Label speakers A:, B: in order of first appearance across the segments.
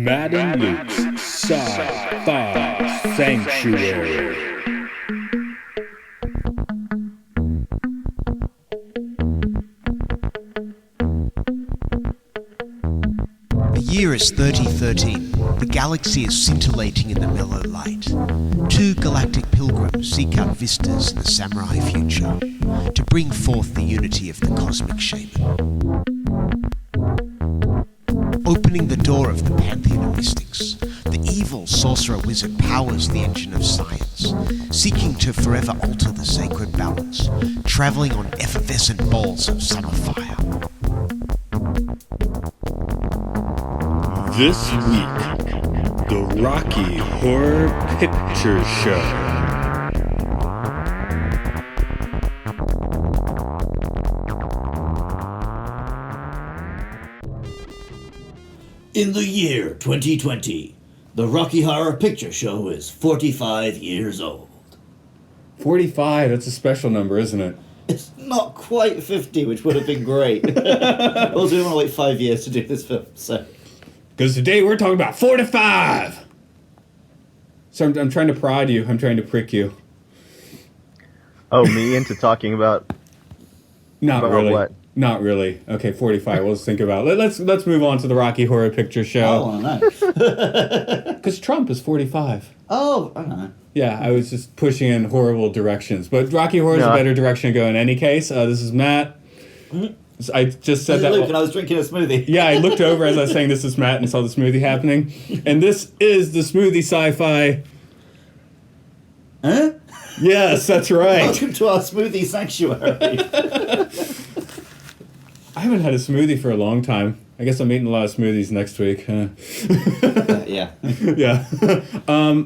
A: Matt and Luke's Sci-Fi Sanctuary.
B: The year is 3013. The galaxy is scintillating in the mellow light. Two galactic pilgrims seek out vistas in the samurai future to bring forth the unity of the cosmic shaman. Opening the door of the pantheon of mystics, the evil sorcerer wizard powers the engine of science, seeking to forever alter the sacred balance, traveling on effervescent balls of summer fire.
A: This week, the Rocky Horror Picture Show.
C: In the year 2020, the Rocky Horror Picture Show is 45 years old.
D: 45, that's a special number, isn't it?
C: It's not quite 50, which would have been great. Also, we want to wait 5 years to do this film, so...
D: Because today we're talking about 45! So I'm trying to prod you, I'm trying to prick you.
E: Oh, me into talking about...
D: Not
E: about
D: really.
E: What?
D: Not really. Okay, 45. Let's think about it. Let's move on to the Rocky Horror Picture Show.
C: I want to know.
D: Because Trump is 45.
C: Oh, I know.
D: Yeah, I was just pushing in horrible directions. But Rocky Horror is a better direction to go in any case. This is Matt. I just said that.
C: Luke, and I was drinking a smoothie.
D: Yeah, I looked over as I was saying this is Matt and saw the smoothie happening. And this is the Smoothie Sci-Fi.
C: Huh?
D: Yes, that's right.
C: Welcome to our smoothie sanctuary.
D: I haven't had a smoothie for a long time. I guess I'm eating a lot of smoothies next week.
C: Yeah.
D: Yeah.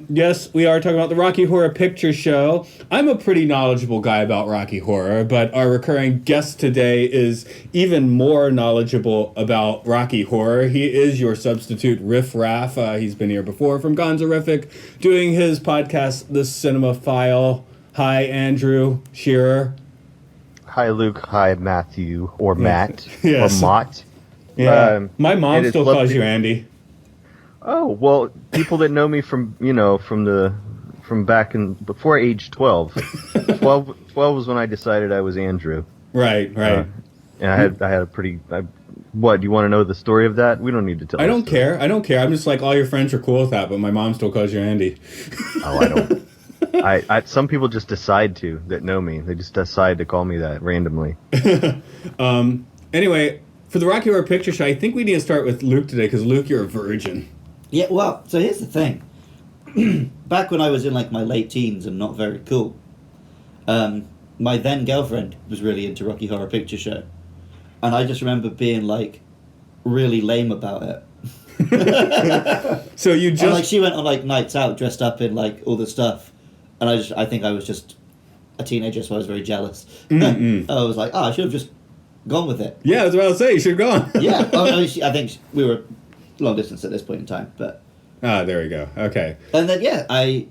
D: Yes, we are talking about the Rocky Horror Picture Show. I'm a pretty knowledgeable guy about Rocky Horror, but our recurring guest today is even more knowledgeable about Rocky Horror. He is your substitute Riff Raff. He's been here before from Gonzorific, doing his podcast, The Cinema File. Hi, Andrew Shearer.
E: Hi, Luke. Hi, Matthew. Or Matt.
D: Yes.
E: Or Mott.
D: Yeah. My mom
E: it is
D: still calls
E: lovely-
D: you Andy.
E: Oh, well, people that know me from back in, before age 12. 12 was when I decided I was Andrew.
D: Right.
E: And I had a pretty... what, do you want to know the story of that? We don't need to tell
D: I don't care. I'm just like, all your friends are cool with that, but my mom still calls you Andy.
E: Oh, I don't... some people just decide to, that know me. They just decide to call me that randomly.
D: Anyway, for the Rocky Horror Picture Show, I think we need to start with Luke today, because Luke, you're a virgin.
C: Yeah, well, so here's the thing. Back when I was in, like, my late teens and not very cool, my then girlfriend was really into Rocky Horror Picture Show. And I just remember being, like, really lame about it.
D: So you just...
C: And, like, she went on, like, nights out dressed up in, like, all the stuff. And I think I was just a teenager, so I was very jealous. I was like, I should have just gone with it.
D: Yeah, I was about to say, you should have gone.
C: Yeah. I think we were long distance at this point in time, but...
D: There we go. Okay.
C: And then, yeah, I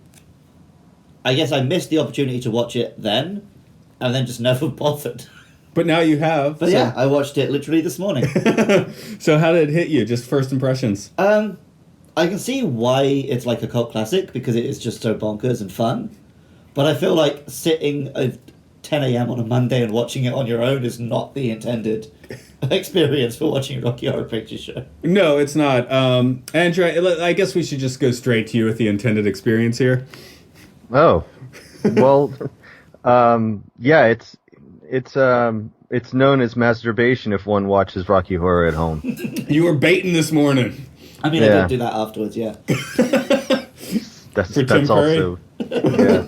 C: guess I missed the opportunity to watch it then, and then just never bothered.
D: But now you have.
C: But yeah, I watched it literally this morning.
D: So how did it hit you? Just first impressions?
C: I can see why it's like a cult classic, because it is just so bonkers and fun. But I feel like sitting at 10 a.m. on a Monday and watching it on your own is not the intended experience for watching a Rocky Horror Picture Show.
D: No, it's not. Andrew, I guess we should just go straight to you with the intended experience here.
E: Oh, well, yeah, it's known as masturbation if one watches Rocky Horror at home.
D: You were baiting this morning.
C: I mean,
E: Yeah.
C: I did do that afterwards, yeah.
E: That's
D: Tim Curry?
E: also. Yeah.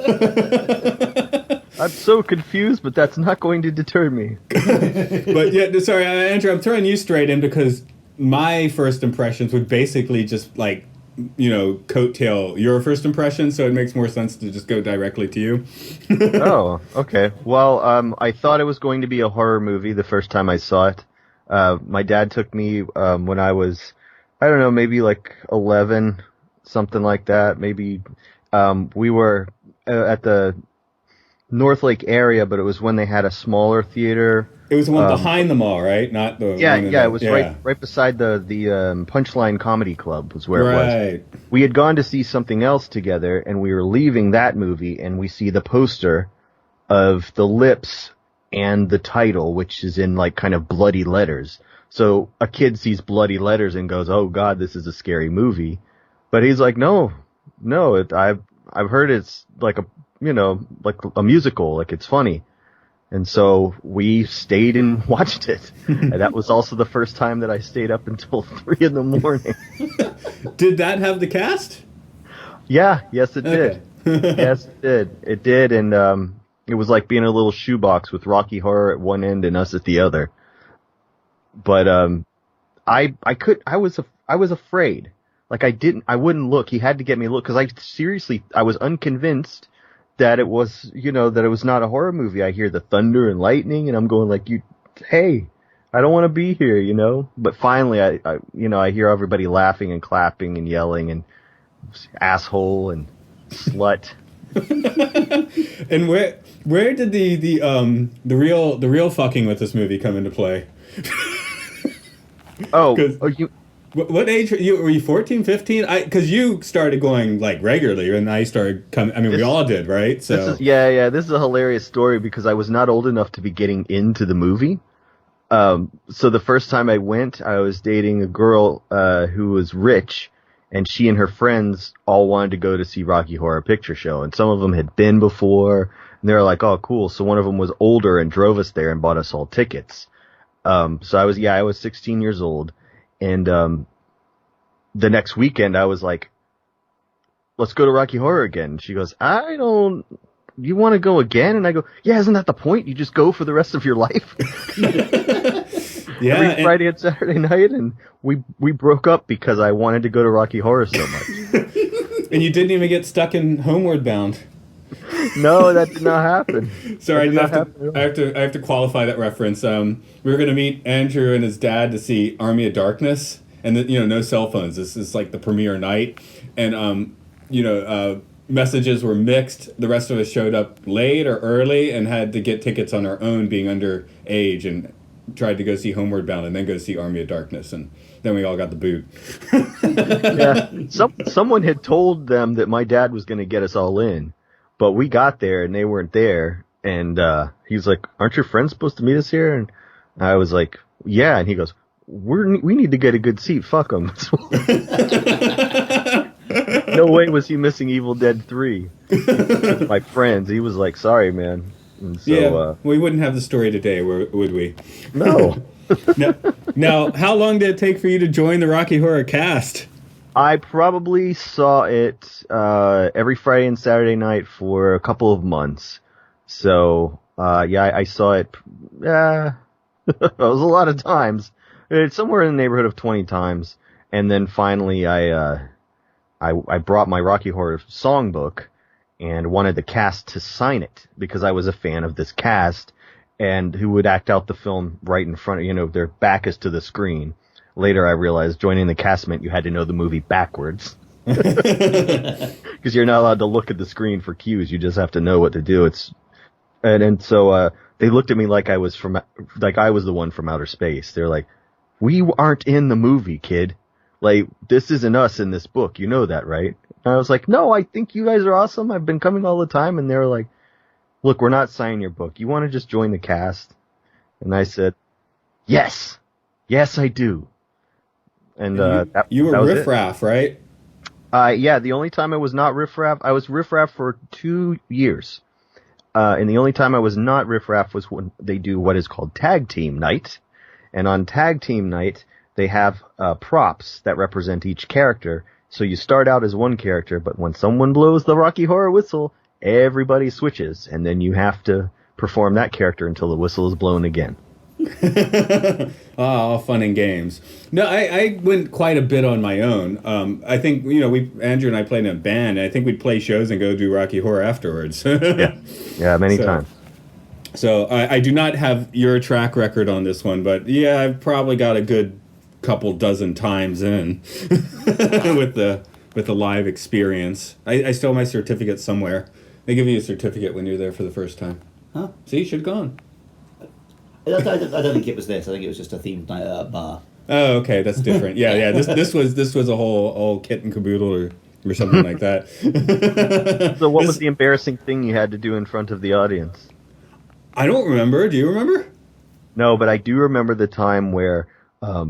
E: I'm so confused, but that's not going to deter me.
D: But yeah, sorry, Andrew, I'm throwing you straight in because my first impressions would basically just like, coattail your first impression, so it makes more sense to just go directly to you.
E: Oh, okay. Well, I thought it was going to be a horror movie the first time I saw it. My dad took me when I was, I don't know, maybe like 11, something like that. Maybe we were at the North Lake area, but it was when they had a smaller theater.
D: It was the one behind the mall, right? Not the
E: Yeah,
D: one in
E: yeah,
D: the,
E: it was right beside the Punchline Comedy Club was where it
D: right.
E: was. We had gone to see something else together, and we were leaving that movie, and we see the poster of the lips and the title, which is in like kind of bloody letters. So a kid sees bloody letters and goes, "Oh God, this is a scary movie," but he's like, "No, I've heard it's like like a musical, like it's funny." And so we stayed and watched it. And that was also the first time that I stayed up until 3 a.m.
D: Did that have the cast?
E: Yeah, yes it did.
D: Okay.
E: Yes it did. It did, and it was like being in a little shoebox with Rocky Horror at one end and us at the other. But I was afraid. Like I wouldn't look. He had to get me to look because I was unconvinced that it was, that it was not a horror movie. I hear the thunder and lightning, and I'm going like, hey, I don't want to be here, But finally, I hear everybody laughing and clapping and yelling and asshole and slut.
D: And where did the real fucking with this movie come into play? What age were you 14, 15? Because you started going like regularly, and I started coming. I mean, we all did, right? So
E: this is a hilarious story because I was not old enough to be getting into the movie. So the first time I went, I was dating a girl who was rich, and she and her friends all wanted to go to see Rocky Horror Picture Show, and some of them had been before, and they were like, "Oh, cool!" So one of them was older and drove us there and bought us all tickets. So I was 16 years old. And the next weekend, I was like, "Let's go to Rocky Horror again." She goes, "You want to go again?" And I go, "Yeah, isn't that the point? You just go for the rest of your life."
D: Yeah,
E: Every Friday and Saturday night, and we broke up because I wanted to go to Rocky Horror so much.
D: And you didn't even get stuck in Homeward Bound.
E: No, that did not happen.
D: Sorry, I have to qualify that reference. We were going to meet Andrew and his dad to see Army of Darkness, and no cell phones. This is like the premiere night, and messages were mixed. The rest of us showed up late or early and had to get tickets on our own, being under age, and tried to go see Homeward Bound and then go see Army of Darkness, and then we all got the boot.
E: Yeah, someone had told them that my dad was going to get us all in. But we got there and they weren't there, and he was like, "Aren't your friends supposed to meet us here?" And I was like, "Yeah." And he goes, "We need to get a good seat. Fuck them." No way was he missing Evil Dead 3. My friends, he was like, "Sorry, man." And so,
D: we wouldn't have the story today, would we?
E: No.
D: Now, how long did it take for you to join the Rocky Horror cast?
E: I probably saw it every Friday and Saturday night for a couple of months. So, I saw it. It was a lot of times. It's somewhere in the neighborhood of 20 times. And then finally, I brought my Rocky Horror songbook and wanted the cast to sign it because I was a fan of this cast and who would act out the film right in front of, their back is to the screen. Later, I realized joining the cast meant you had to know the movie backwards. Because you're not allowed to look at the screen for cues. You just have to know what to do. So they looked at me like I was the one from outer space. They're like, "We aren't in the movie, kid. Like, this isn't us in this book. You know that, right?" And I was like, "No, I think you guys are awesome. I've been coming all the time." And they were like, "Look, we're not signing your book. You want to just join the cast?" And I said, "Yes. Yes, I do." And
D: you were riffraff, right?
E: Yeah, the only time I was not riffraff, I was riffraff for 2 years. And the only time I was not riffraff was when they do what is called tag team night. And on tag team night, they have props that represent each character. So you start out as one character, but when someone blows the Rocky Horror whistle, everybody switches. And then you have to perform that character until the whistle is blown again.
D: All fun and games. No, I went quite a bit on my own. I think Andrew and I played in a band. And I think we'd play shows and go do Rocky Horror afterwards.
E: yeah, many times.
D: So I do not have your track record on this one, but yeah, I've probably got a good couple dozen times in with the live experience. I still have my certificate somewhere. They give you a certificate when you're there for the first time.
C: Huh?
D: See, you should have gone.
C: I don't think it was this. I think it was just a themed night at a bar.
D: Oh, okay, that's different. Yeah. This was a whole kit and caboodle or something like that.
E: So what was the embarrassing thing you had to do in front of the audience?
D: I don't remember. Do you remember?
E: No, but I do remember the time where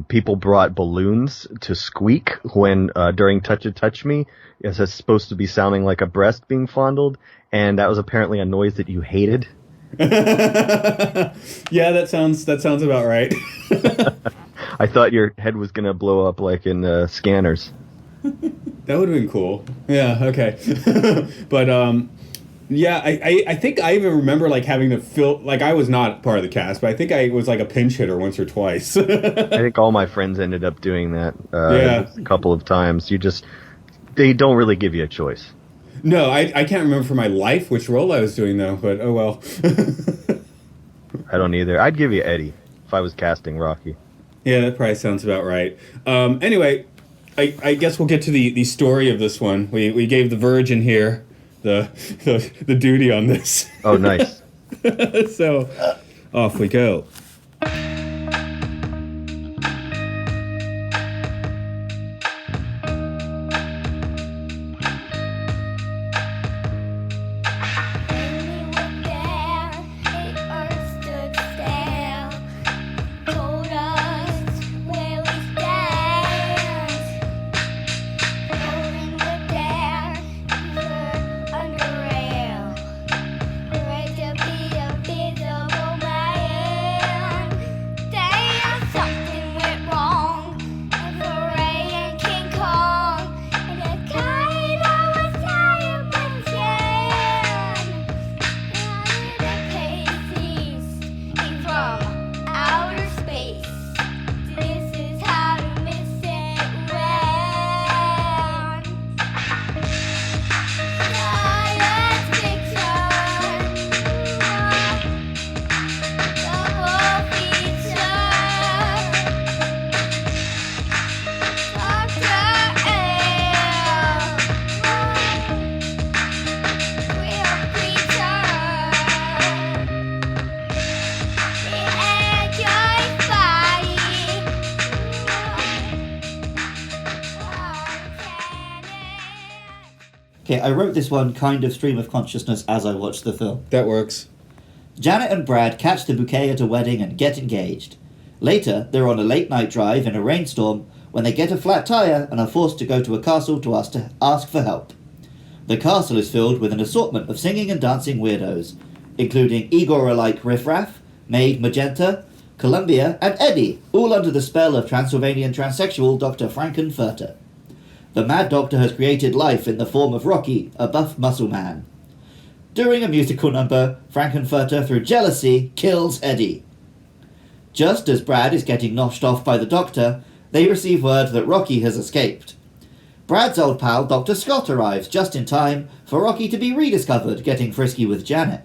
E: people brought balloons to squeak when during Touch It Touch Me. It's supposed to be sounding like a breast being fondled, and that was apparently a noise that you hated.
D: Yeah, that sounds about right.
E: I thought your head was gonna blow up like in Scanners.
D: That would have been cool. Yeah, okay. But yeah, I think I even remember like having to fill, like I was not part of the cast, but I think I was like a pinch hitter once or twice.
E: I think all my friends ended up doing that a couple of times. They don't really give you a choice.
D: No, I can't remember for my life which role I was doing though, but oh well.
E: I don't either. I'd give you Eddie if I was casting Rocky.
D: Yeah, that probably sounds about right. Anyway, I guess we'll get to the story of this one. We gave the Virgin here the duty on this.
E: Oh, nice.
D: So, off we go.
C: Okay, I wrote this one kind of stream of consciousness as I watched the film.
D: That works.
C: Janet and Brad catch the bouquet at a wedding and get engaged. Later, they're on a late-night drive in a rainstorm when they get a flat tire and are forced to go to a castle to ask for help. The castle is filled with an assortment of singing and dancing weirdos, including Igor-alike Riffraff, Maid Magenta, Columbia, and Eddie, all under the spell of Transylvanian transsexual Dr. Frankenfurter. The Mad Doctor has created life in the form of Rocky, a buff muscle man. During a musical number, Frankenfurter, through jealousy, kills Eddie. Just as Brad is getting noshed off by the Doctor, they receive word that Rocky has escaped. Brad's old pal Dr. Scott arrives just in time for Rocky to be rediscovered getting frisky with Janet.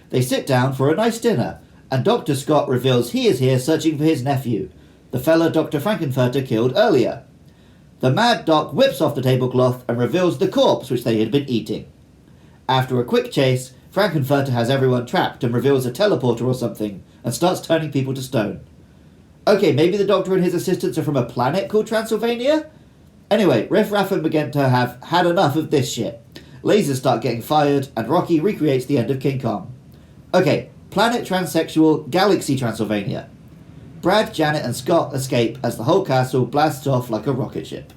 C: They sit down for a nice dinner, and Dr. Scott reveals he is here searching for his nephew, the fella Dr. Frankenfurter killed earlier. The Mad Doc whips off the tablecloth and reveals the corpse which they had been eating. After a quick chase, Frankenfurter has everyone trapped and reveals a teleporter or something and starts turning people to stone. Okay, maybe the Doctor and his assistants are from a planet called Transylvania? Anyway, Riff Raff and Magenta have had enough of this shit. Lasers start getting fired and Rocky recreates the end of King Kong. Okay, planet transsexual, galaxy Transylvania. Brad, Janet and Scott escape as the whole castle blasts off like a rocket ship.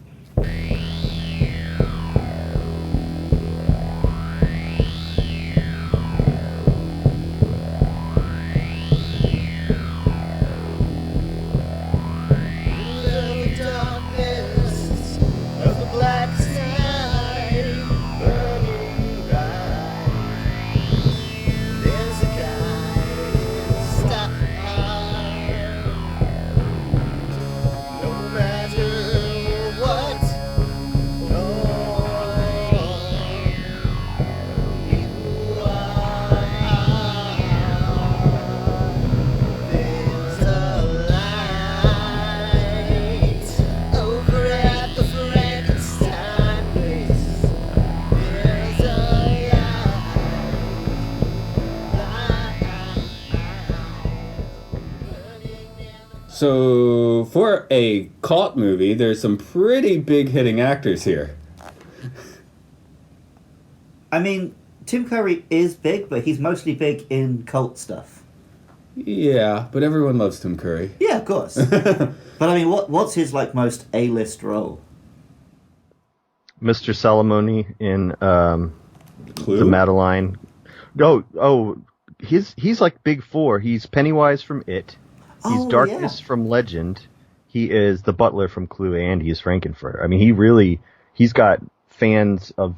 D: So, for a cult movie, there's some pretty big hitting actors here.
C: I mean, Tim Curry is big, but he's mostly big in cult stuff.
D: Yeah, but everyone loves Tim Curry.
C: Yeah, of course. But I mean, what's his like most A-list role?
E: Mr. Salamoni in
D: Clue?
E: the Madeline. He's like Big Four. He's Pennywise from It. He's Darkness from Legend. He is the butler from Clue, and he's Frankenfurter. I mean, he's got fans of,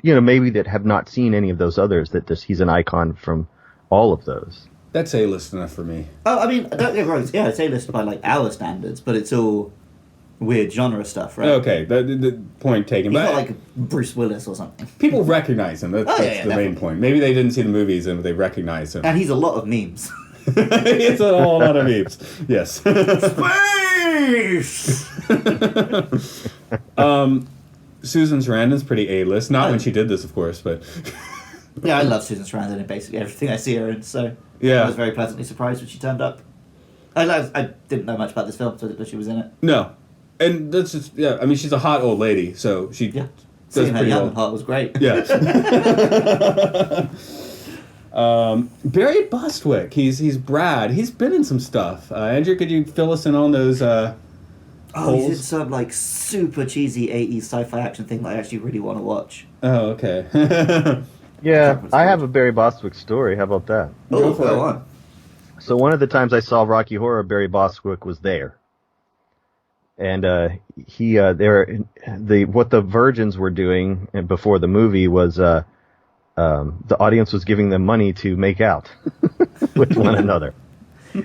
E: maybe that have not seen any of those others, he's an icon from all of those.
D: That's A-list enough for me.
C: Oh, I mean, don't get me wrong. Yeah, it's A-list by like our standards, but it's all weird genre stuff, right?
D: Okay, the point taken.
C: He's
D: But
C: not like Bruce Willis or something.
D: people recognize him. That's the
C: definitely.
D: main point. Maybe they didn't see the movies and they recognize him.
C: And he's a lot of memes.
D: It's a whole lot of memes. Yes.
C: Space!
D: Susan Sarandon's pretty A-list. Not when she did this, of course, but...
C: Yeah, I love Susan Sarandon in basically everything I see her in, so
D: Yeah.
C: I was very pleasantly surprised when she turned up. I didn't know much about this film, so I didn't know she was in it.
D: No. And that's just... Yeah, I mean, she's a hot old lady, so she...
C: Yeah.
D: does
C: Seeing her
D: pretty
C: young
D: well.
C: and hot was great.
D: Yeah. Barry Bostwick. He's Brad. He's been in some stuff. Andrew, could you fill us in on those
C: Oh, he's in
D: holes?
C: some like super cheesy 80s sci-fi action thing that I actually really want to watch.
D: Oh, okay.
E: Yeah, I have a Barry Bostwick story. How about that?
C: Oh,
D: for
C: go
D: it.
C: on.
E: So one of the times I saw Rocky Horror, Barry Bostwick was there, and what the Virgins were doing before the movie was the audience was giving them money to make out with one another,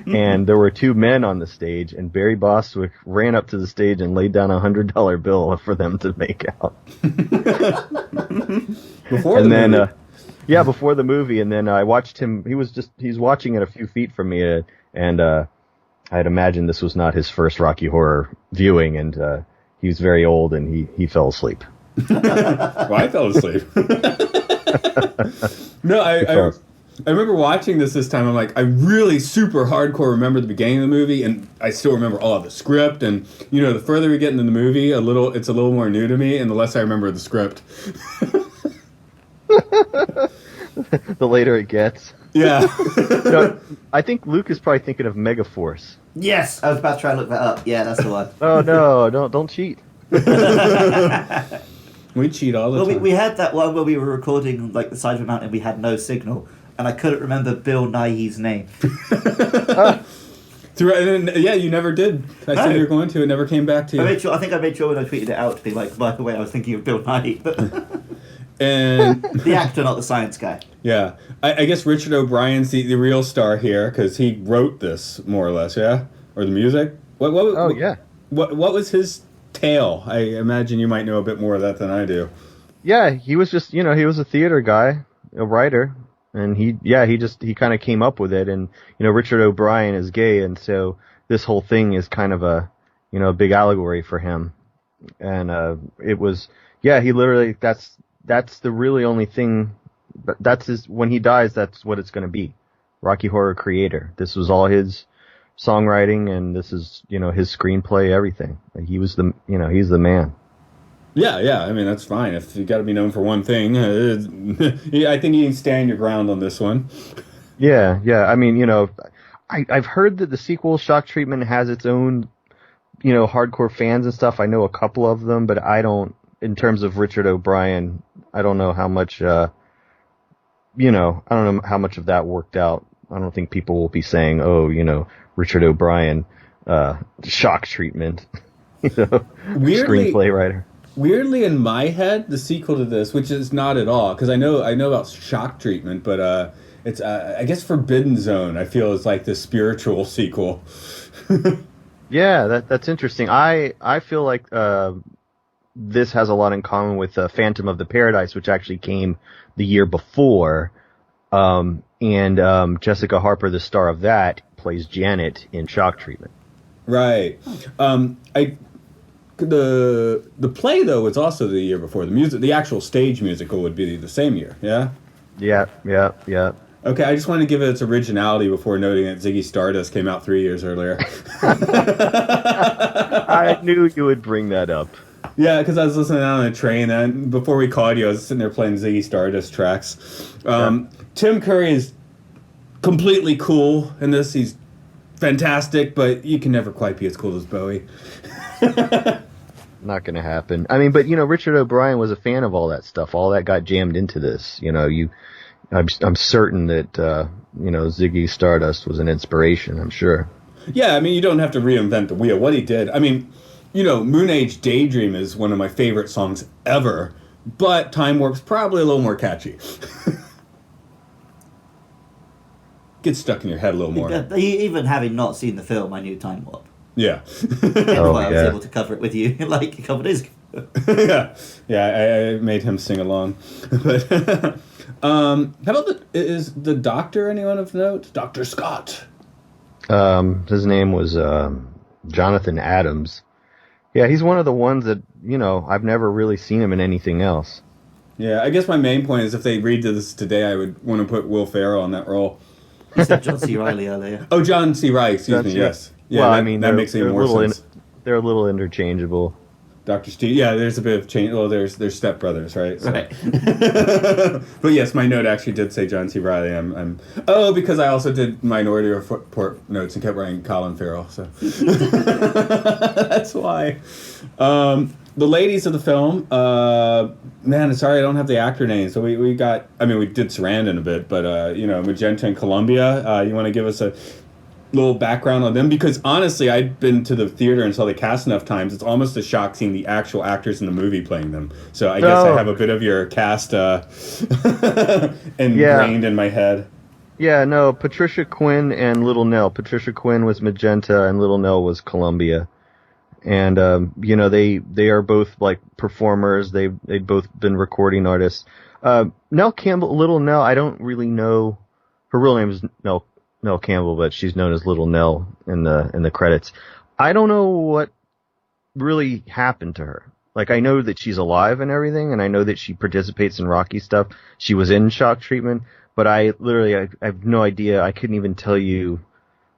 E: and there were two men on the stage, and Barry Bostwick ran up to the stage and laid down $100 bill for them to make out.
D: Before
E: And
D: the
E: then,
D: movie.
E: before the movie, and then I watched him. He's watching it a few feet from me, and I'd imagine this was not his first Rocky Horror viewing, and he was very old, and he fell asleep.
D: Well, I fell asleep. No, I remember watching this time. I'm like, I really super hardcore remember the beginning of the movie, and I still remember all of the script. And the further we get into the movie, it's a little more new to me, and the less I remember the script.
E: The later it gets.
D: Yeah.
E: No, I think Luke is probably thinking of Megaforce.
C: Yes, I was about to try and look that up. Yeah, that's the one.
E: Oh no! Don't cheat.
D: We cheat all the
C: Well,
D: time.
C: we had that one where we were recording like the side of a mountain. We had no signal, and I couldn't remember Bill Nighy's name.
D: Yeah, you never did. I said you were going to. It never came back to you.
C: I think I made sure when I tweeted it out to be like, by the way, I was thinking of Bill Nighy,
D: And
C: the actor, not the science guy.
D: yeah, I guess Richard O'Brien's the real star here because he wrote this more or less. Yeah, or the music.
E: Oh yeah.
D: What was his tale? I imagine you might know a bit more of that than I do.
E: Yeah, he was just he was a theater guy, a writer, and he kind of came up with it. And Richard O'Brien is gay, and so this whole thing is kind of a big allegory for him. And it was he literally that's the really only thing. That's when he dies. That's what it's going to be. Rocky Horror creator. This was all his songwriting, and this is his screenplay, everything. He was he's the man.
D: Yeah. I mean, that's fine. If you got to be known for one thing, I think you can stand your ground on this one.
E: Yeah. I mean, I've heard that the sequel, Shock Treatment, has its own, hardcore fans and stuff. I know a couple of them, but I don't. In terms of Richard O'Brien, I don't know how much. I don't know how much of that worked out. I don't think people will be saying, "Oh, Richard O'Brien, Shock Treatment," screenplay writer.
D: Weirdly, in my head, the sequel to this, which is not at all, because I know about Shock Treatment, but it's I guess Forbidden Zone. I feel is like the spiritual sequel.
E: Yeah, that's interesting. I feel like this has a lot in common with Phantom of the Paradise, which actually came the year before. And Jessica Harper, the star of that, plays Janet in Shock Treatment.
D: Right. The play though was also the year before. The actual stage musical would be the same year. Yeah.
E: Yeah.
D: Okay, I just wanted to give it its originality before noting that Ziggy Stardust came out 3 years earlier.
E: I knew you would bring that up.
D: Yeah, because I was listening on the train, and before we called you, I was sitting there playing Ziggy Stardust tracks. Tim Curry is completely cool in this. He's fantastic, but you can never quite be as cool as Bowie.
E: Not going to happen. I mean, but Richard O'Brien was a fan of all that stuff. All that got jammed into this. I'm certain that Ziggy Stardust was an inspiration. I'm sure.
D: Yeah, I mean, you don't have to reinvent the wheel. What he did, I mean, Moon Age Daydream is one of my favorite songs ever, but Time Warp's probably a little more catchy. Gets stuck in your head a little more.
C: Even having not seen the film, I knew Time Warp.
D: Yeah.
C: That's why I was able to cover it with you like a couple days ago.
D: I made him sing along. But how about is the doctor anyone of note? Dr. Scott.
E: His name was Jonathan Adams. Yeah, he's one of the ones that, I've never really seen him in anything else.
D: Yeah, I guess my main point is if they read this today, I would want to put Will Ferrell on that role.
C: You said John C. Reilly earlier.
D: Oh, John C. Reilly, excuse me, yes. Yeah, well, that makes even more sense.
E: They're a little interchangeable.
D: Dr. Steve, yeah, there's a bit of change. Well, there's stepbrothers, right? So.
C: Right.
D: But yes, my note actually did say John C. Reilly. Because I also did Minority Report notes and kept writing Colin Farrell, so that's why. The ladies of the film, man, sorry I don't have the actor names. So we did Sarandon a bit, but Magenta and Columbia. You want to give us a little background on them? Because honestly, I'd been to the theater and saw the cast enough times. It's almost a shock seeing the actual actors in the movie playing them. So I guess I have a bit of your cast ingrained in my head.
E: Yeah, no, Patricia Quinn and Little Nell. Patricia Quinn was Magenta and Little Nell was Columbia. And they are both like performers. They've both been recording artists. Nell Campbell, Little Nell, I don't really know. Her real name is Nell Campbell, but she's known as Little Nell in the credits. I don't know what really happened to her. Like, I know that she's alive and everything, and I know that she participates in Rocky stuff. She was in Shock Treatment, but I have no idea. I couldn't even tell you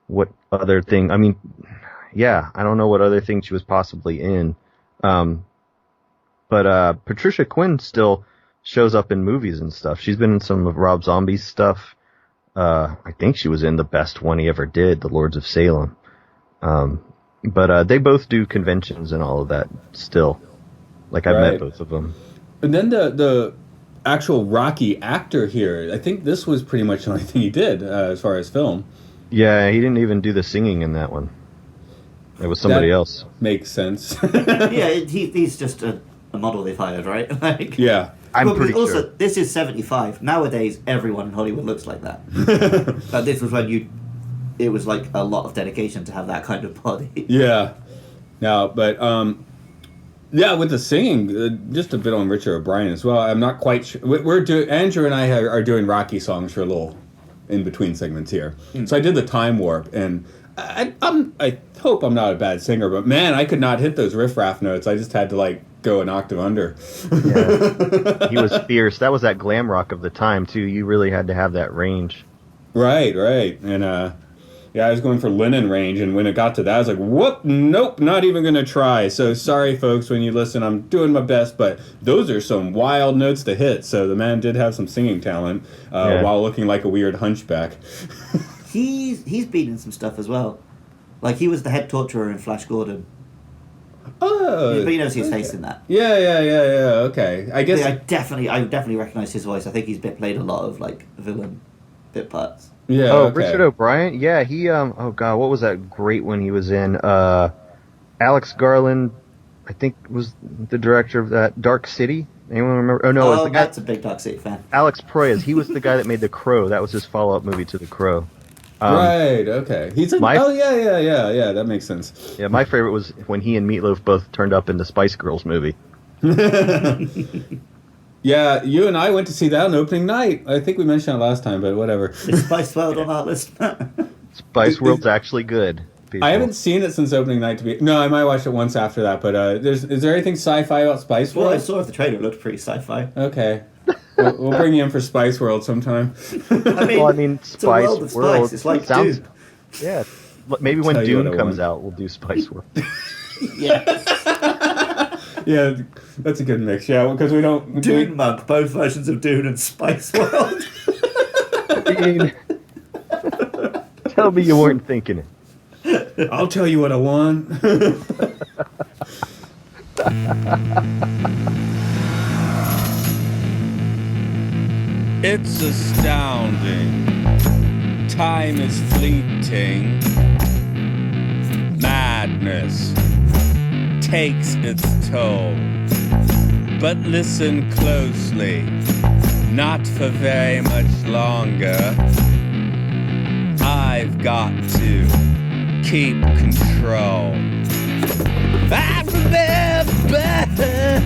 E: what other thing. I mean, yeah, I don't know what other thing she was possibly in. But Patricia Quinn still shows up in movies and stuff. She's been in some of Rob Zombie's stuff. I think she was in the best one he ever did, The Lords of Salem. But they both do conventions and all of that still. Like, I've met both of them.
D: And then the actual Rocky actor here, I think this was pretty much the only thing he did as far as film.
E: Yeah, he didn't even do the singing in that one. It was somebody else.
D: Makes sense.
C: Yeah, he's just a model they've hired, right? Like,
E: yeah, I'm pretty
C: also,
E: sure.
C: This is 75. Nowadays, everyone in Hollywood looks like that. But this was when it was like a lot of dedication to have that kind of body.
D: Yeah. Now, but with the singing, just a bit on Richard O'Brien as well. I'm not quite sure. Andrew and I are doing Rocky songs for a little in between segments here. So I did the Time Warp, and I hope I'm not a bad singer, but man, I could not hit those riff-raff notes. I just had to go an octave under.
E: Yeah. He was fierce. That was that glam rock of the time too. You really had to have that range.
D: Right. And I was going for linen range, and when it got to that, I was like, whoop, nope, not even going to try. So sorry, folks, when you listen, I'm doing my best, but those are some wild notes to hit. So the man did have some singing talent while looking like a weird hunchback.
C: He's been in some stuff as well. Like, he was the head torturer in Flash Gordon.
D: Oh,
C: but you never see his face in that.
D: Yeah. Okay, I guess
C: I definitely recognize his voice. I think he's played a lot of villain bit parts.
D: Yeah.
E: Oh,
D: okay.
E: Richard O'Brien. Yeah, he. Oh God, what was that great one he was in? Alex Garland, I think, was the director of that Dark City. Anyone remember? Oh no, it was the guy.
C: That's a big Dark City fan.
E: Alex Proyas. He was the guy that made The Crow. That was his follow-up movie to The Crow.
D: Right. Okay. He's in. Yeah. That makes sense.
E: Yeah, my favorite was when he and Meatloaf both turned up in the Spice Girls movie.
D: Yeah, you and I went to see that on opening night. I think we mentioned it last time, but whatever.
C: Is Spice World on our list?
E: Spice World's actually good. People.
D: I haven't seen it since opening night. No, I might watch it once after that. But is there anything sci-fi about Spice World?
C: Well, I saw the trailer. It looked pretty sci-fi.
D: Okay. We'll bring you in for Spice World sometime.
E: Well, I mean,
C: it's a world
E: Spice
C: of
E: World
C: spice. It's like
E: sounds.
C: Dune.
E: Yeah, maybe when
D: Tell you what
E: Dune
D: I
E: comes
D: want.
E: out, we'll do Spice World.
C: Yeah.
D: Yeah, that's a good mix. Yeah, because we don't.
C: Dune Monk, both versions of Dune and Spice World.
E: I mean, tell me you weren't thinking it.
D: I'll tell you what I want. It's astounding. Time is fleeting. Madness takes its toll. But listen closely, not for very much longer. I've got to keep control. I remember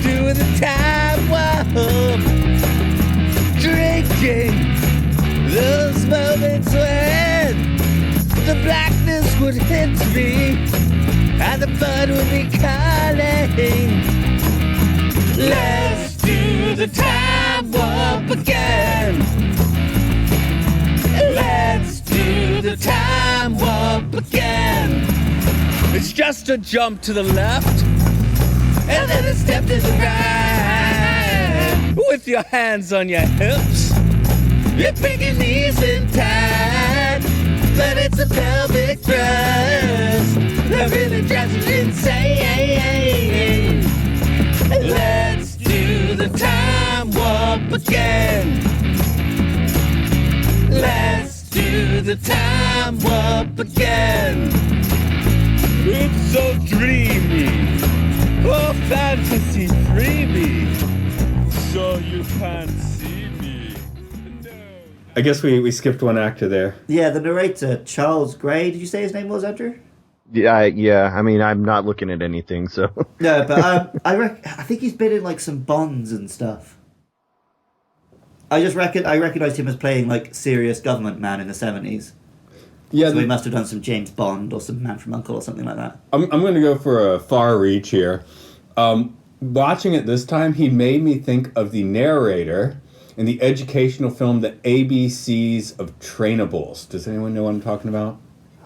D: doing the time warp, drinking those moments when the blackness would hit me and the blood would be calling. Let's do the time warp again. Let's do the time warp again. It's just a jump to the left and then a step to the right. With your hands on your hips, you're picking knees in tight, but it's a pelvic thrust that really drives you insane. Let's do the time warp again. Let's do the time warp again. It's so dreamy, oh fantasy freebie, so you can't see me. No. I guess we skipped one actor there.
C: Yeah, the narrator, Charles Gray, did you say his name was, Andrew?
E: Yeah. I mean, I'm not looking at anything, so.
C: No, but I think he's been in like some Bonds and stuff. I recognized him as playing like serious government man in the 70s.
D: Yeah,
C: So he must have done some James Bond or some Man from U.N.C.L.E. or something like that.
D: I'm going to go for a far reach here. Watching it this time, he made me think of the narrator in the educational film The ABCs of Trainables. Does anyone know what I'm talking about?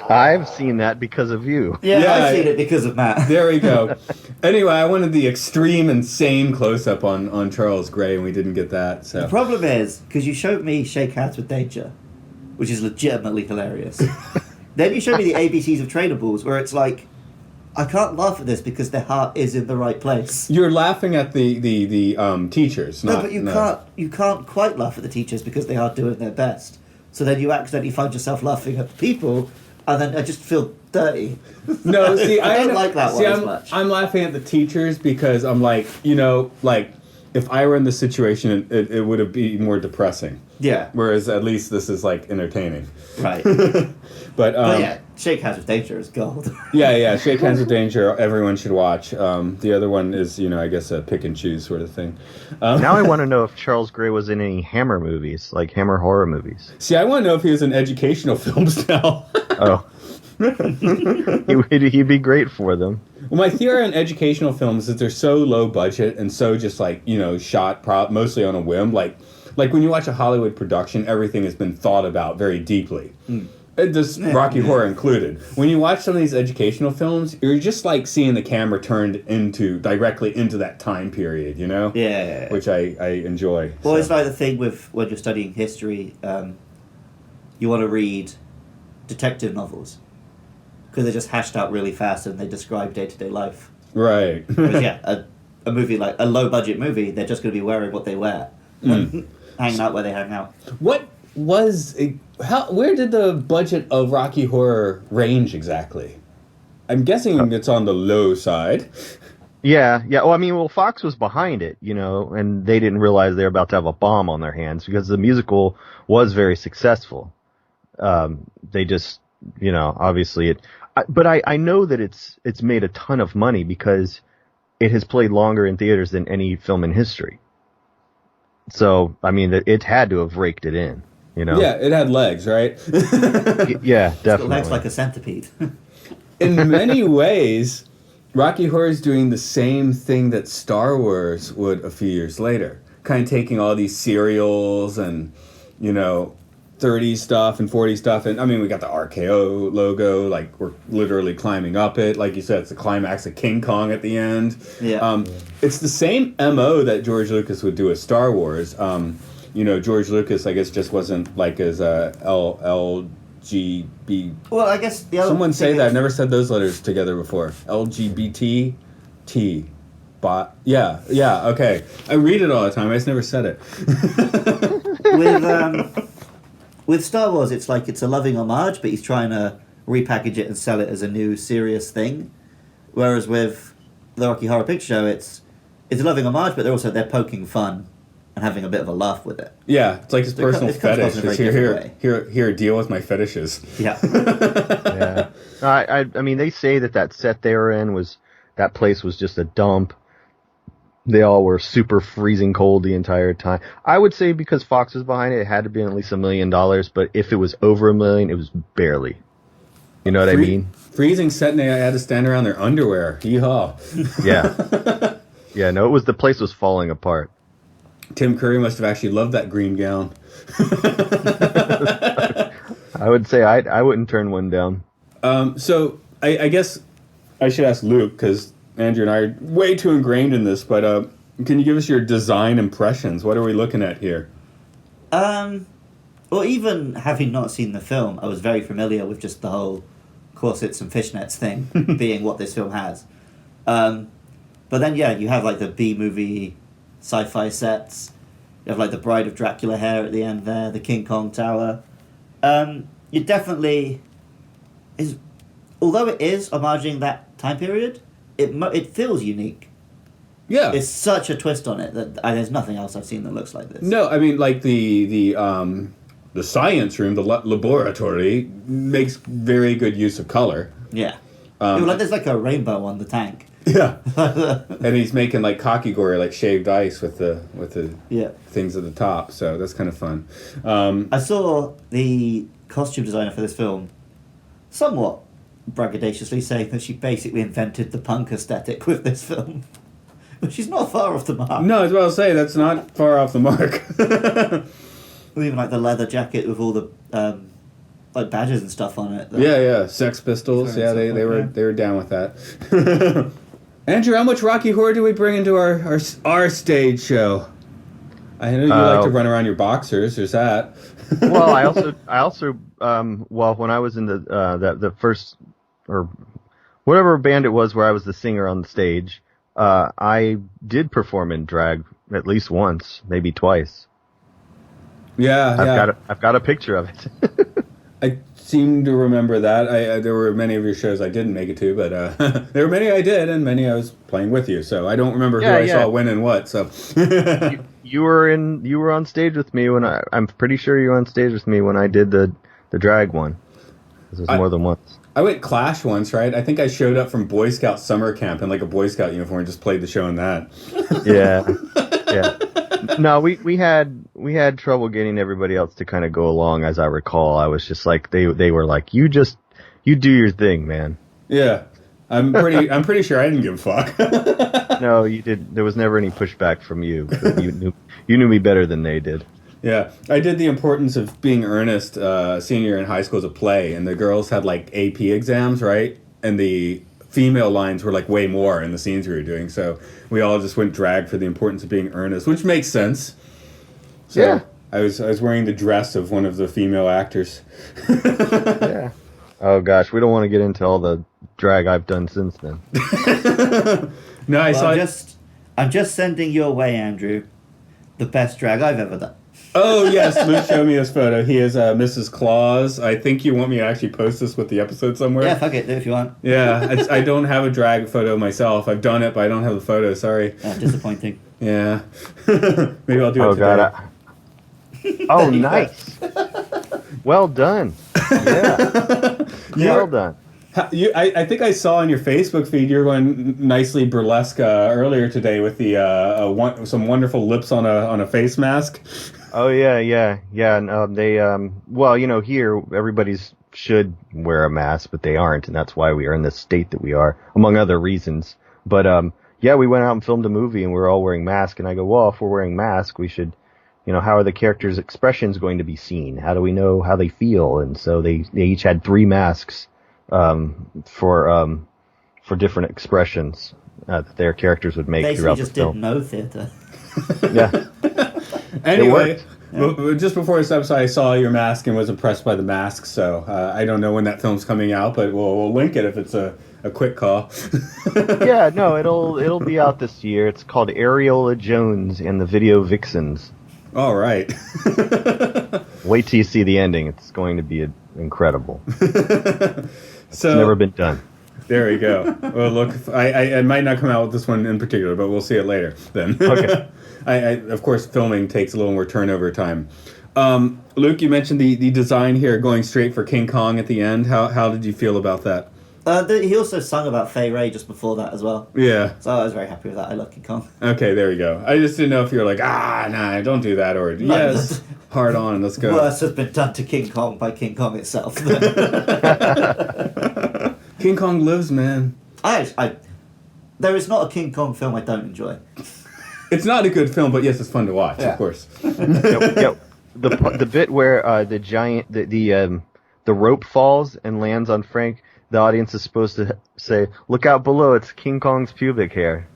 E: I've seen that because of you.
C: Yeah, I've seen it because of Matt.
D: There we go. Anyway, I wanted the extreme insane close-up on Charles Gray, and we didn't get that. So
C: The problem is, because you showed me Shake Hands with Danger, which is legitimately hilarious. Then you showed me the ABCs of Trainables, where it's like, I can't laugh at this because their heart is in the right place.
D: You're laughing at the teachers.
C: No, but you can't quite laugh at the teachers because they are doing their best. So then you accidentally find yourself laughing at the people, and then I just feel dirty.
D: No, see,
C: I don't like that one as much.
D: I'm laughing at the teachers because I'm like, if I were in the situation, it would have been more depressing.
C: Yeah.
D: Whereas at least this is like entertaining.
C: Right.
D: But
C: yeah, Shake Hands with Danger is gold.
D: yeah, Shake Hands with Danger. Everyone should watch. The other one is, I guess a pick and choose sort of thing.
E: Now I want to know if Charles Gray was in any Hammer movies, like Hammer horror movies.
D: See, I want to know if he was in educational films now.
E: Oh. He'd be great for them.
D: Well, my theory on educational films is they're so low budget and so just like, shot mostly on a whim. Like when you watch a Hollywood production, everything has been thought about very deeply. This Rocky Horror included. When you watch some of these educational films, you're just like seeing the camera turned directly into that time period,
C: Yeah.
D: Which I enjoy.
C: Well, it's like the thing with when you're studying history, you want to read detective novels because they're just hashed out really fast and they describe day-to-day life.
D: Right.
C: Whereas, yeah, a movie like a low-budget movie, they're just going to be wearing what they wear, hanging out where they hang out.
D: Where did the budget of Rocky Horror range exactly? I'm guessing it's on the low side.
E: Yeah. Well, Fox was behind it, and they didn't realize they were about to have a bomb on their hands because the musical was very successful. They just, obviously but I know that it's made a ton of money because it has played longer in theaters than any film in history. So, it had to have raked it in,
D: Yeah, it had legs, right?
E: Yeah, definitely.
C: Legs like a centipede.
D: In many ways, Rocky Horror is doing the same thing that Star Wars would a few years later. kind of taking all these serials and, 30s stuff and 40s stuff. And I mean, we got the RKO logo, like we're literally climbing up it. Like you said, it's the climax of King Kong at the end.
C: Yeah.
D: It's the same MO that George Lucas would do with Star Wars. George Lucas, I guess, just wasn't like as LGB.
C: Well, I guess
D: Someone say that. I've never said those letters together before. LGBT T. But yeah, okay. I read it all the time. I just never said it.
C: With Star Wars, it's like it's a loving homage, but he's trying to repackage it and sell it as a new serious thing. Whereas with the Rocky Horror Picture Show, it's a loving homage, but they're poking fun and having a bit of a laugh with it.
D: Yeah, it's like his personal fetish.
C: It's
D: here, deal with my fetishes.
C: Yeah.
E: Yeah. I mean, they say that set they were in that place was just a dump. They all were super freezing cold the entire time. I would say because Fox was behind it, it had to be at least $1 million. But if it was over $1 million, it was barely. You know what I mean?
D: Freezing set, and they had to stand around their underwear. Yeehaw.
E: Yeah. Yeah. No, the place was falling apart.
D: Tim Curry must have actually loved that green gown.
E: I would say I wouldn't turn one down.
D: So I guess I should ask Luke, because Andrew and I are way too ingrained in this, but can you give us your design impressions? What are we looking at here?
C: Well, even having not seen the film, I was very familiar with just the whole corsets and fishnets thing being what this film has. But then, yeah, you have like the B-movie sci-fi sets. You have like the Bride of Dracula hair at the end there, the King Kong Tower. You definitely is, although it is homaging that time period, it feels unique.
D: Yeah,
C: it's such a twist on it that there's nothing else I've seen that looks like this.
D: No, I mean like the science room, the laboratory makes very good use of color.
C: Yeah, like there's like a rainbow on the tank.
D: Yeah, and he's making like kakigori, like shaved ice with the things at the top. So that's kind of fun.
C: I saw the costume designer for this film somewhat braggadociously saying that she basically invented the punk aesthetic with this film. But she's not far off the mark.
D: No, as well as say, that's not far off the mark.
C: Even like the leather jacket with all the like badges and stuff on it.
D: Yeah, Sex Pistols. Yeah, they were down with that. Andrew, how much Rocky Horror do we bring into our stage show? I know you like to run around your boxers. There's that.
E: Well, I also when I was in the first or whatever band it was where I was the singer on the stage, I did perform in drag at least once, maybe twice.
D: Yeah,
E: I've got a picture of it.
D: I seem to remember that. There were many of your shows I didn't make it to, but there were many I did, and many I was playing with you. So I don't remember who I saw when and what. So
E: you were on stage with me when I'm pretty sure you were on stage with me when I did the drag one. It was more than once.
D: I went Clash once, right? I think I showed up from Boy Scout summer camp in like a Boy Scout uniform and just played the show in that.
E: Yeah. No, we had trouble getting everybody else to kind of go along. As I recall, I was just like they were like, you do your thing, man.
D: Yeah, I'm pretty sure I didn't give a fuck.
E: No, you did. There was never any pushback from you. You knew me better than they did.
D: Yeah, I did The Importance of Being Earnest senior in high school as a play, and the girls had like AP exams, right? And the female lines were like way more in the scenes we were doing, so we all just went drag for The Importance of Being Earnest, which makes sense. So
E: yeah.
D: I was wearing the dress of one of the female actors.
E: Yeah. Oh gosh, we don't want to get into all the drag I've done since then.
D: No,
C: I'm just sending your way, Andrew, the best drag I've ever done.
D: Oh, yes, Luke showed me his photo. He is Mrs. Claus. I think you want me to actually post this with the episode somewhere.
C: Yeah, fuck it, do it if you want.
D: Yeah, I don't have a drag photo myself. I've done it, but I don't have the photo, sorry.
C: Disappointing.
D: Yeah. Maybe I'll do it today.
E: God. Nice. Well done. Yeah. Well done.
D: I think I saw on your Facebook feed you're going nicely burlesque earlier today with the some wonderful lips on a face mask.
E: Oh yeah. And they here everybody's should wear a mask, but they aren't, and that's why we are in the state that we are, among other reasons. But yeah, we went out and filmed a movie and we were all wearing masks. And I go, well, if we're wearing masks, we should, how are the characters' expressions going to be seen? How do we know how they feel? And so they each had 3 masks for different expressions that their characters would make
C: Basically
E: throughout
C: just
E: the film.
C: did no theatre.
E: Yeah.
D: Anyway, just before this episode, I saw your mask and was impressed by the mask. So I don't know when that film's coming out, but we'll link it if it's a quick call.
E: Yeah, no, it'll be out this year. It's called Areola Jones and the Video Vixens.
D: All right.
E: Wait till you see the ending. It's going to be incredible. It's
D: So
E: never been done.
D: there we go. Well, look, I might not come out with this one in particular, but we'll see it later then.
E: Okay.
D: Of course, filming takes a little more turnover time. Luke, you mentioned the design here going straight for King Kong at the end. How did you feel about that?
C: He also sung about Fay Ray just before that as well.
D: Yeah.
C: So I was very happy with that. I love King Kong.
D: Okay, there we go. I just didn't know if you were like, nah, don't do that, or yes, hard on, let's go.
C: Worse has been done to King Kong by King Kong itself.
D: King Kong lives, man.
C: There is not a King Kong film I don't enjoy.
D: It's not a good film, but yes, it's fun to watch,
C: Yeah.
D: of course.
E: Yep. The bit where the giant the rope falls and lands on Frank, the audience is supposed to say, "Look out below! It's King Kong's pubic hair."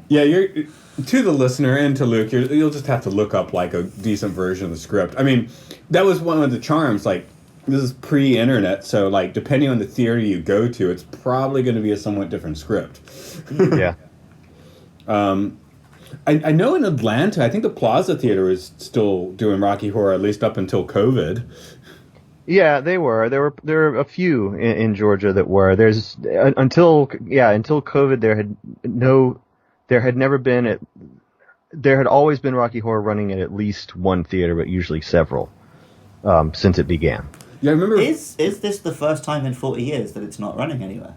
D: Yeah, you're to the listener and to Luke. You'll just have to look up like a decent version of the script. I mean, that was one of the charms. Like, this is pre-internet, so like depending on the theater you go to, it's probably going to be a somewhat different script.
E: Yeah.
D: I know in Atlanta, I think the Plaza Theater is still doing Rocky Horror, at least up until COVID.
E: Yeah, they were. There were a few in Georgia that were. There's until COVID, there had always been Rocky Horror running at least one theater, but usually several, since it began.
D: Yeah, I remember.
C: Is this the first time in 40 years that it's not running anywhere?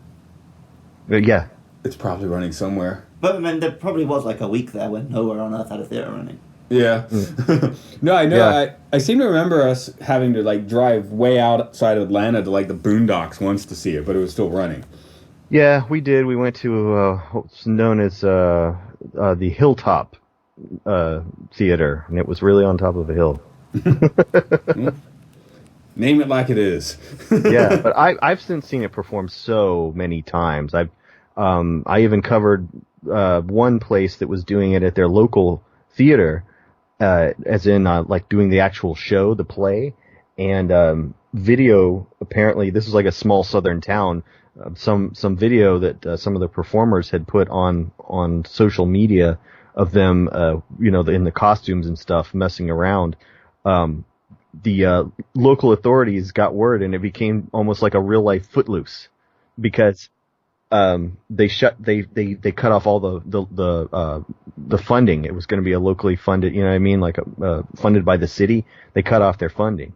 E: Yeah.
D: It's probably running somewhere.
C: But I mean, there probably was like a week there when nowhere on earth had a theatre running.
D: Yeah. No, I know.
E: Yeah.
D: I seem to remember us having to like drive way outside of Atlanta to like the boondocks once to see it, but it was still running.
E: Yeah, we did. We went to what's known as the Hilltop Theater, and it was really on top of a hill.
D: Name it like it is.
E: Yeah, but I've since seen it perform so many times. I even covered one place that was doing it at their local theater, as in like doing the actual show, the play, and video. Apparently, this is like a small southern town. Some video that some of the performers had put on social media of them, in the costumes and stuff, messing around. The local authorities got word, and it became almost like a real life Footloose, because they cut off all the funding. It was going to be a locally funded, like funded by the city. They cut off their funding,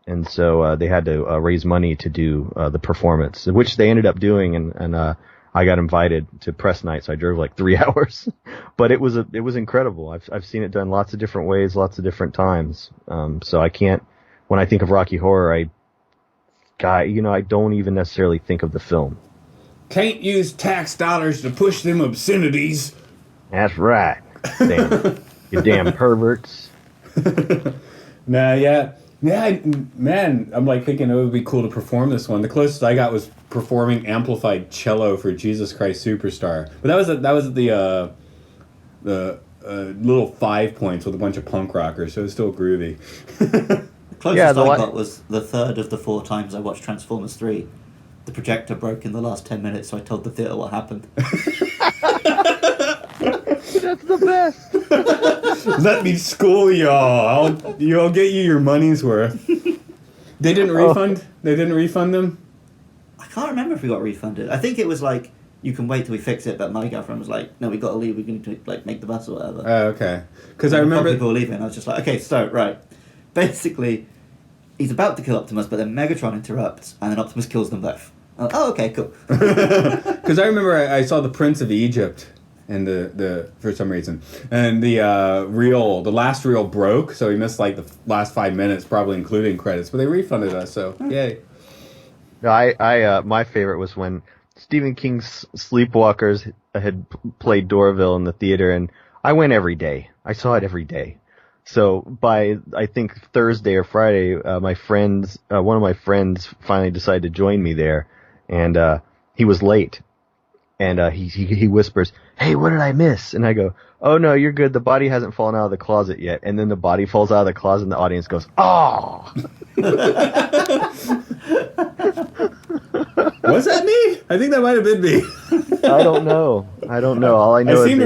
E: and so they had to raise money to do the performance, which they ended up doing. And I got invited to press night, so I drove like 3 hours, but it was incredible. I've seen it done lots of different ways, lots of different times. So I can't, when I think of Rocky Horror, I don't even necessarily think of the film.
D: Can't use tax dollars to push them obscenities.
E: That's right. Damn, you damn perverts.
D: Nah, yeah, man. I'm like thinking it would be cool to perform this one. The closest I got was performing amplified cello for Jesus Christ Superstar, but that was at the little 5 Points with a bunch of punk rockers, so it was still groovy.
C: The closest I got was the third of the 4 times I watched Transformers 3. The projector broke in the last 10 minutes, so I told the theatre what happened.
E: That's the best.
D: Let me school y'all. I'll get you your money's worth. They didn't refund. They didn't refund them.
C: I can't remember if we got refunded. I think it was like, you can wait till we fix it, but my girlfriend was like, no, we got to leave. We're going to like make the bus or whatever.
D: Oh, okay. Because I remember
C: people were leaving. And I was just like, okay, so right, basically, he's about to kill Optimus, but then Megatron interrupts, and then Optimus kills them both. Like, oh, okay, cool.
D: Because I remember I saw the Prince of Egypt, and the for some reason, and the last reel broke, so we missed like the last 5 minutes, probably including credits, but they refunded us, so yay.
E: I my favorite was when Stephen King's Sleepwalkers had played Dorville in the theater, and I went every day. I saw it every day. So by, I think, Thursday or Friday, one of my friends finally decided to join me there, and he was late. And he whispers, "Hey, what did I miss?" And I go, "Oh no, you're good. The body hasn't fallen out of the closet yet." And then the body falls out of the closet, and the audience goes, "Oh!"
D: Was that me? I think that might have been me.
E: I don't know. All I know is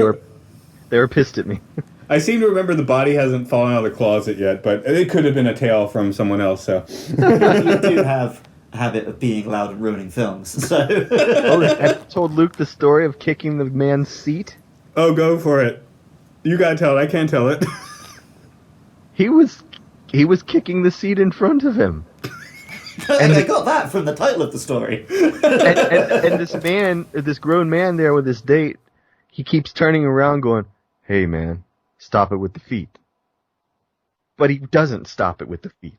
E: they were pissed at me.
D: I seem to remember the body hasn't fallen out of the closet yet, but it could have been a tale from someone else. So
C: You do have a habit of being loud and ruining films. So
E: I told Luke the story of kicking the man's seat.
D: oh, go for it. You gotta tell it. I can't tell it.
E: He was kicking the seat in front of him.
C: and I got that from the title of the story.
E: And this grown man there with his date, he keeps turning around going, "Hey man, stop it with the feet." But he doesn't stop it with the feet.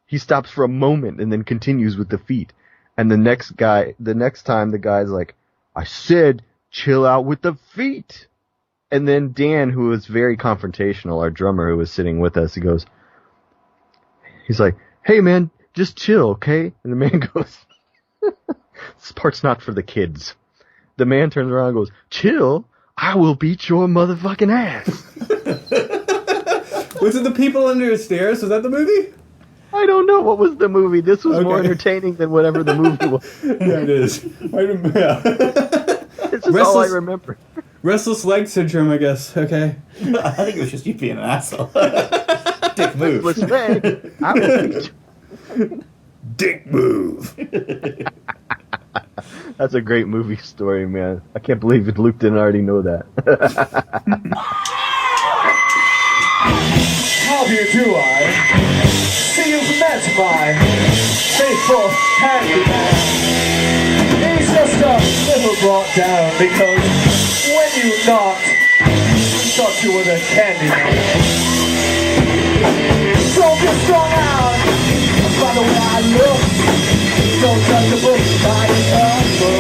E: He stops for a moment and then continues with the feet. And the next time the guy's like, "I said, chill out with the feet." And then Dan, who was very confrontational, our drummer who was sitting with us, he's like, "Hey man, just chill, okay?" And the man goes, "This part's not for the kids." The man turns around and goes, "Chill? I will beat your motherfucking ass."
D: Was it The People Under the Stairs? Was that the movie?
E: I don't know what was the movie. This was more
D: Okay.
E: entertaining than whatever the movie was.
D: Yeah, it is. Yeah.
E: This is all I remember.
D: Restless leg syndrome, I guess. Okay.
C: I think it was just you being an asshole. Dick move.
E: Let's say, I will beat you.
D: Dick move.
E: That's a great movie story, man. I can't believe Luke didn't already know that.
F: How do you do, I? See, you've met my faithful handyman. He's just a little brought down because when you knocked, he thought you were the candy man. Don't get strung out by the way I look. Don't judge a book by the cover.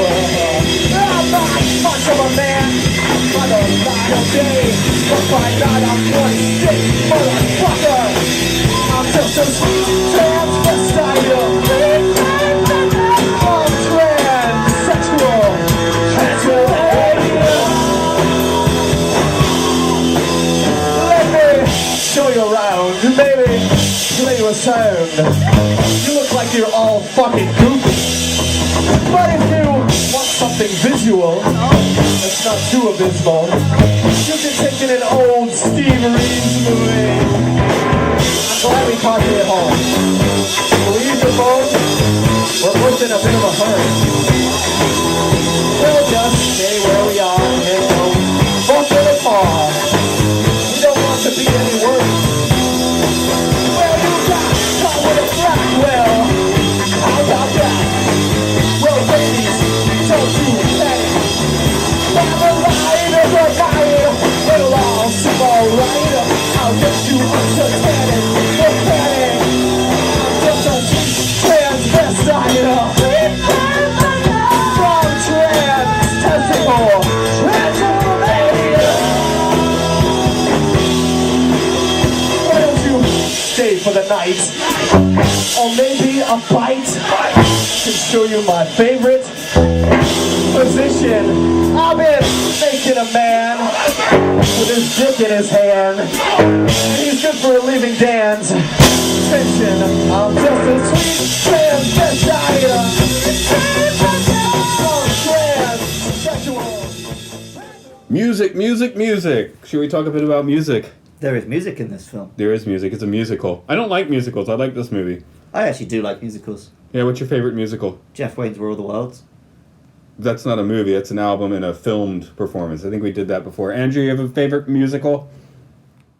F: I'm not much of a man by the light of day, but by night I'm 26, motherfucker. I'm just a transvestite, transsexual, transvestite. Let me show you around, baby. Play you a sound. You look like you're all fucking goofy. But if you want something visual that's not too abysmal, you can take in an old Steve Reeves movie. I'm glad we caught you at home. Leave your phone. We're both in a bit of a hurry. We'll just stay where we are and go both in the car. We don't want to be any worse. Well, you got caught with a flat. Well, how about that? Well, ladies, don't you panic. By the light of the night, it'll all seem alright. I'll get you unto panic, no panic. I'm just a transvestite. From trans-testicle, Transylvania. Why don't you stay for the night? Or maybe a bite can show you my favorite position. I've been making a man with his dick in his hand. He's good for relieving Dan's tension. I'm just a sweet transvestite.
D: Music, music, music. Should we talk a bit about music?
C: There is music in this film.
D: There is music. It's a musical. I don't like musicals. I like this movie.
C: I actually do like musicals.
D: Yeah, what's your favorite musical?
C: Jeff Wayne's War of the Worlds.
D: That's not a movie. That's an album and a filmed performance. I think we did that before. Andrew, you have a favorite musical?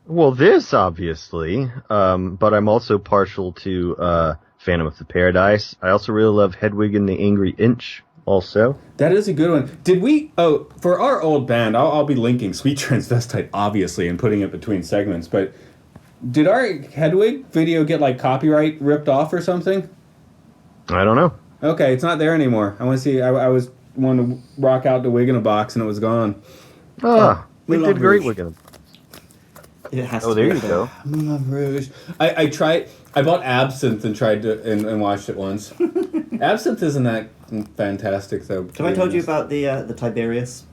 E: Well, this, obviously, but I'm also partial to Phantom of the Paradise. I also really love Hedwig and the Angry Inch, also.
D: That is a good one. Did we... Oh, for our old band, I'll be linking Sweet Transvestite, obviously, and putting it between segments, but did our Hedwig video get, like, copyright ripped off or something?
E: I don't know.
D: Okay, it's not there anymore. I want to see... I was wanted to rock out the wig in a box, and it was gone.
E: We
C: Moulin
E: did great
C: Rouge.
E: with it.
C: It has
E: Oh,
C: to
E: there
C: be
E: you
C: there.
E: go.
D: Moulin Rouge. I tried. I bought absinthe and tried to and watched it once. Absinthe isn't that fantastic though.
C: Have I told you about the Tiberius?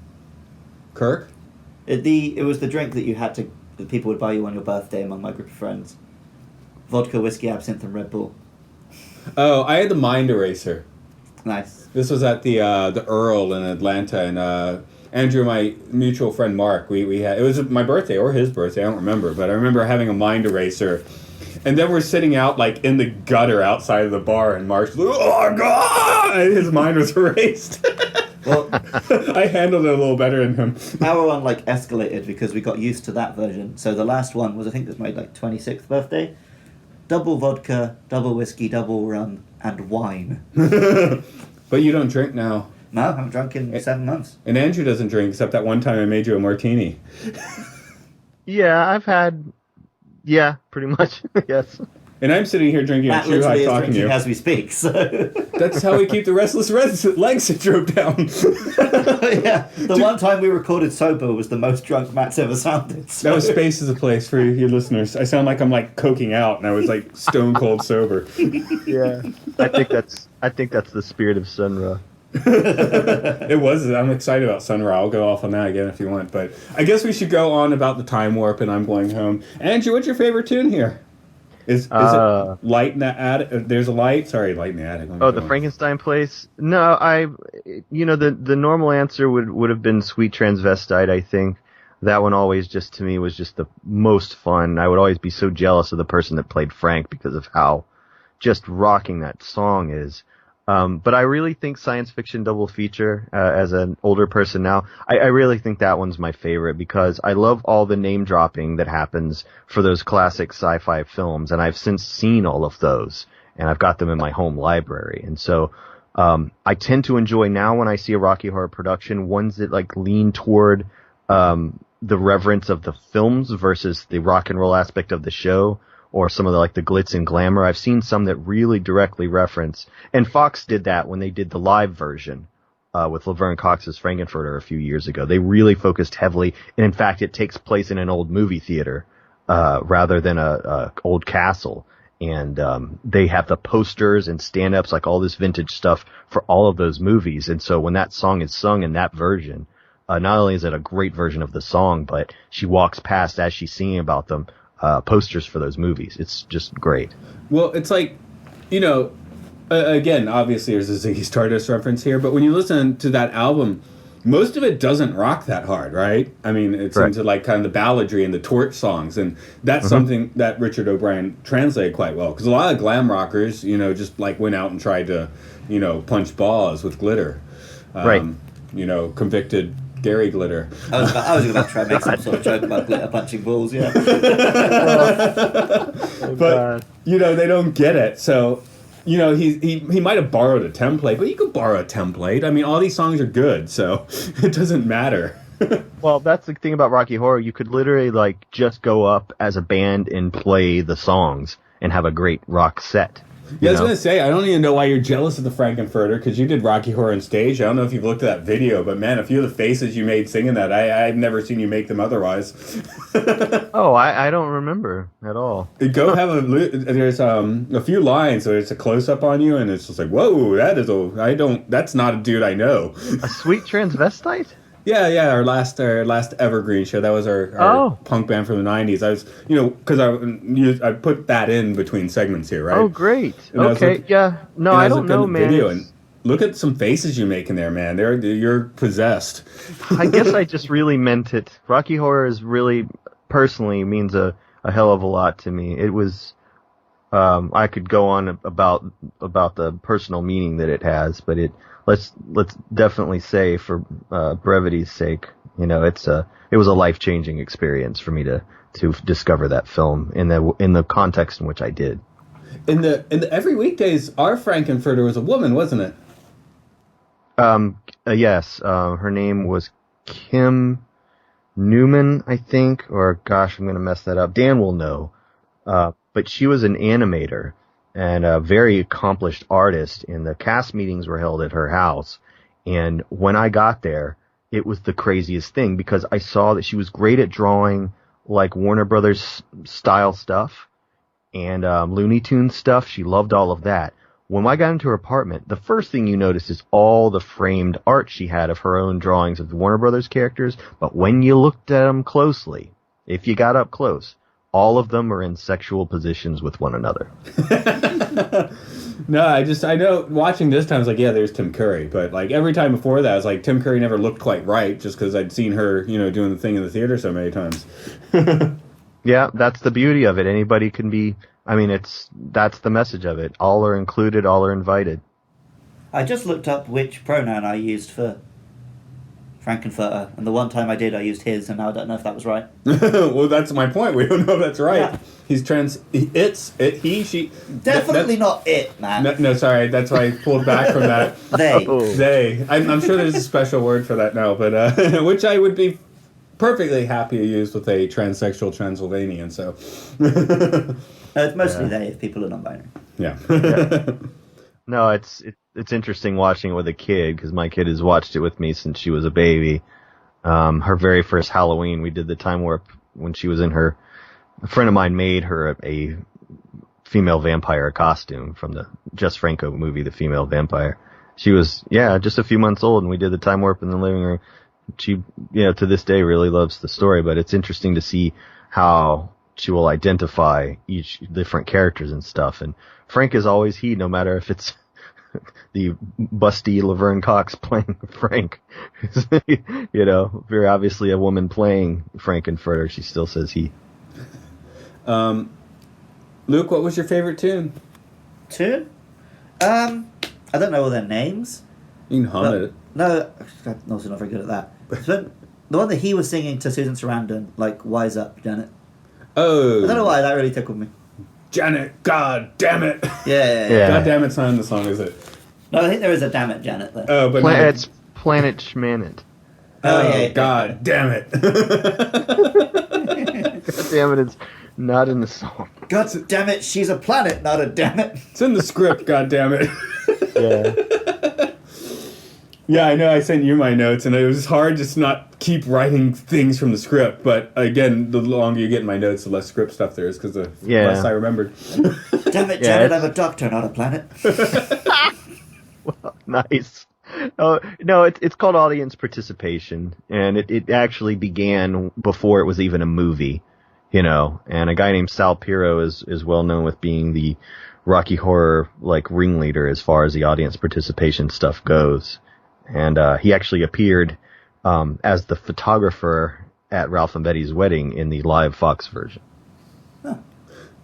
D: Kirk?
C: It was the drink that people would buy you on your birthday among my group of friends. Vodka, whiskey, absinthe, and Red Bull.
D: Oh, I had the Mind Eraser.
C: Nice.
D: This was at the Earl in Atlanta, and Andrew, my mutual friend Mark, we had, it was my birthday or his birthday, I don't remember, but I remember having a Mind Eraser. And then we're sitting out like in the gutter outside of the bar, and Mark's like, "Oh God!" And his mind was erased.
C: Well,
D: I handled it a little better than him.
C: our one like escalated because we got used to that version. So the last one was, I think, it was my like 26th birthday. Double vodka, double whiskey, double rum, and wine.
E: But
D: you don't drink now.
C: No, I haven't drunk in 7 months.
D: And Andrew doesn't drink, except that one time I made you a martini.
E: yeah, I've had. Yeah, pretty much. Yes.
D: And I'm sitting here drinking
C: Matt
D: a Chew High
C: literally is
D: talking to
C: drinking
D: you.
C: as we speak, so...
D: That's how we keep the restless leg syndrome down.
C: yeah, the one time we recorded sober was the most drunk Matt's ever sounded. So.
D: That was Space is a Place for you listeners. I sound like I'm like coking out, and I was like stone cold sober.
E: Yeah. I think that's the spirit of Sun Ra.
D: It was. I'm excited about Sun Ra. I'll go off on that again if you want. But I guess we should go on about the time warp, and I'm going home. Andrew, what's your favorite tune here? Is it Light in the Attic? There's a light? Sorry, Light in the Attic.
E: Oh, the Frankenstein place? No, the normal answer would have been Sweet Transvestite, I think. That one always just, to me, was just the most fun. I would always be so jealous of the person that played Frank because of how just rocking that song is. But I really think Science Fiction Double Feature, as an older person now, I really think that one's my favorite because I love all the name dropping that happens for those classic sci-fi films, and I've since seen all of those, and I've got them in my home library. And so, I tend to enjoy now when I see a Rocky Horror production, ones that like lean toward, the reverence of the films versus the rock and roll aspect of the show. Or some of the glitz and glamour. I've seen some that really directly reference, and Fox did that when they did the live version with Laverne Cox's Frankenfurter a few years ago. They really focused heavily, and in fact, it takes place in an old movie theater rather than a old castle. And they have the posters and stand-ups, like all this vintage stuff for all of those movies. And so when that song is sung in that version, not only is it a great version of the song, but she walks past as she's singing about them. Posters for those movies. It's just great.
D: Well, it's like, again, obviously there's a Ziggy Stardust reference here, but when you listen to that album, most of it doesn't rock that hard, right? I mean, it's into like kind of the balladry and the torch songs, and that's something that Richard O'Brien translated quite well, because a lot of glam rockers, just like went out and tried to, punch balls with glitter.
E: Right.
D: Convicted Gary Glitter.
C: I was about to try and make some sort of joke about glitter punching balls, yeah.
D: But, they don't get it. So, he might have borrowed a template, but you could borrow a template. I mean, all these songs are good, so it doesn't matter.
E: Well, that's the thing about Rocky Horror. You could literally, just go up as a band and play the songs and have a great rock set.
D: Yeah, I was going to say, I don't even know why you're jealous of the Frankenfurter, because you did Rocky Horror on stage. I don't know if you've looked at that video, but man, a few of the faces you made singing that, I've never seen you make them otherwise.
E: Oh, I don't remember at all.
D: Go have there's a few lines where it's a close-up on you, and it's just like, whoa, that's not a dude I know.
E: A Sweet Transvestite?
D: Yeah, our last Evergreen show. That was our punk band from the 90s. I was, because I put that in between segments here, right?
E: Oh, great.
D: And
E: okay, yeah. No, I don't know, man.
D: Video and look at some faces you make in there, man. You're possessed.
E: I guess I just really meant it. Rocky Horror is really, personally, means a hell of a lot to me. It was, I could go on about the personal meaning that it has, but let's definitely say, for brevity's sake, it was a life-changing experience for me to discover that film in the context in which I did.
D: In the Every Weekdays, our Frankenfurter was a woman, wasn't it?
E: Yes. Her name was Kim Newman, I think, or gosh, I'm going to mess that up. Dan will know. But she was an animator and a very accomplished artist, and the cast meetings were held at her house. And when I got there, it was the craziest thing because I saw that she was great at drawing like Warner Brothers style stuff and Looney Tunes stuff. She loved all of that. When I got into her apartment, the first thing you notice is all the framed art she had of her own drawings of the Warner Brothers characters. But when you looked at them closely, if you got up close, all of them are in sexual positions with one another.
D: No, I know watching this time I was like, yeah, there's Tim Curry. But like every time before that, I was like, Tim Curry never looked quite right just because I'd seen her, doing the thing in the theater so many times.
E: Yeah, that's the beauty of it. Anybody can be, that's the message of it. All are included, all are invited.
C: I just looked up which pronoun I used for Frankenfurter, and the one time I did, I used his, and now I don't know if that was right.
D: Well, that's my point. We don't know if that's right.
C: Yeah.
D: He's he, she.
C: Definitely not it, man.
D: No, sorry. That's why I pulled back from that.
C: They.
D: They. I'm sure there's a special word for that now, but which I would be perfectly happy to use with a transsexual Transylvanian. So.
C: It's mostly they if people are non-binary.
D: Yeah.
E: No, it's interesting watching it with a kid because my kid has watched it with me since she was a baby. Her very first Halloween, we did the time warp when she was in her. A friend of mine made her a female vampire costume from the Jess Franco movie, The Female Vampire. She was, just a few months old, and we did the time warp in the living room. She, to this day really loves the story, but it's interesting to see how she will identify each different characters and stuff. And Frank is always he, no matter if it's the busty Laverne Cox playing Frank. Very obviously a woman playing Frankenfurter. She still says he.
D: Luke, what was your favorite tune?
C: Tune? I don't know all their names.
D: You can hum it.
C: No, I'm also not very good at that. But the one that he was singing to Susan Sarandon, like "Wise Up, Janet."
D: Oh.
C: I don't know why that really tickled me.
D: Janet, God damn it.
C: Yeah.
D: God damn it's not in the song, is it?
C: No, I think there is a "Damn It, Janet" there.
D: Oh, but
E: It's Planet Schmanet.
D: God damn it.
E: God damn it, it's not in the song.
C: God damn it, she's a planet, not a damn it.
D: It's in the script, God damn it.
E: Yeah.
D: Yeah, I know I sent you my notes, and it was hard to not keep writing things from the script. But again, the longer you get in my notes, the less script stuff there is, because the less I remembered.
C: Damn it, Janet, I'm a doctor, not a planet.
E: Well, nice. Oh, no, it's called audience participation, and it actually began before it was even a movie, and a guy named Sal Piro is well known with being the Rocky Horror ringleader as far as the audience participation stuff goes. And he actually appeared as the photographer at Ralph and Betty's wedding in the live Fox version.
C: Huh.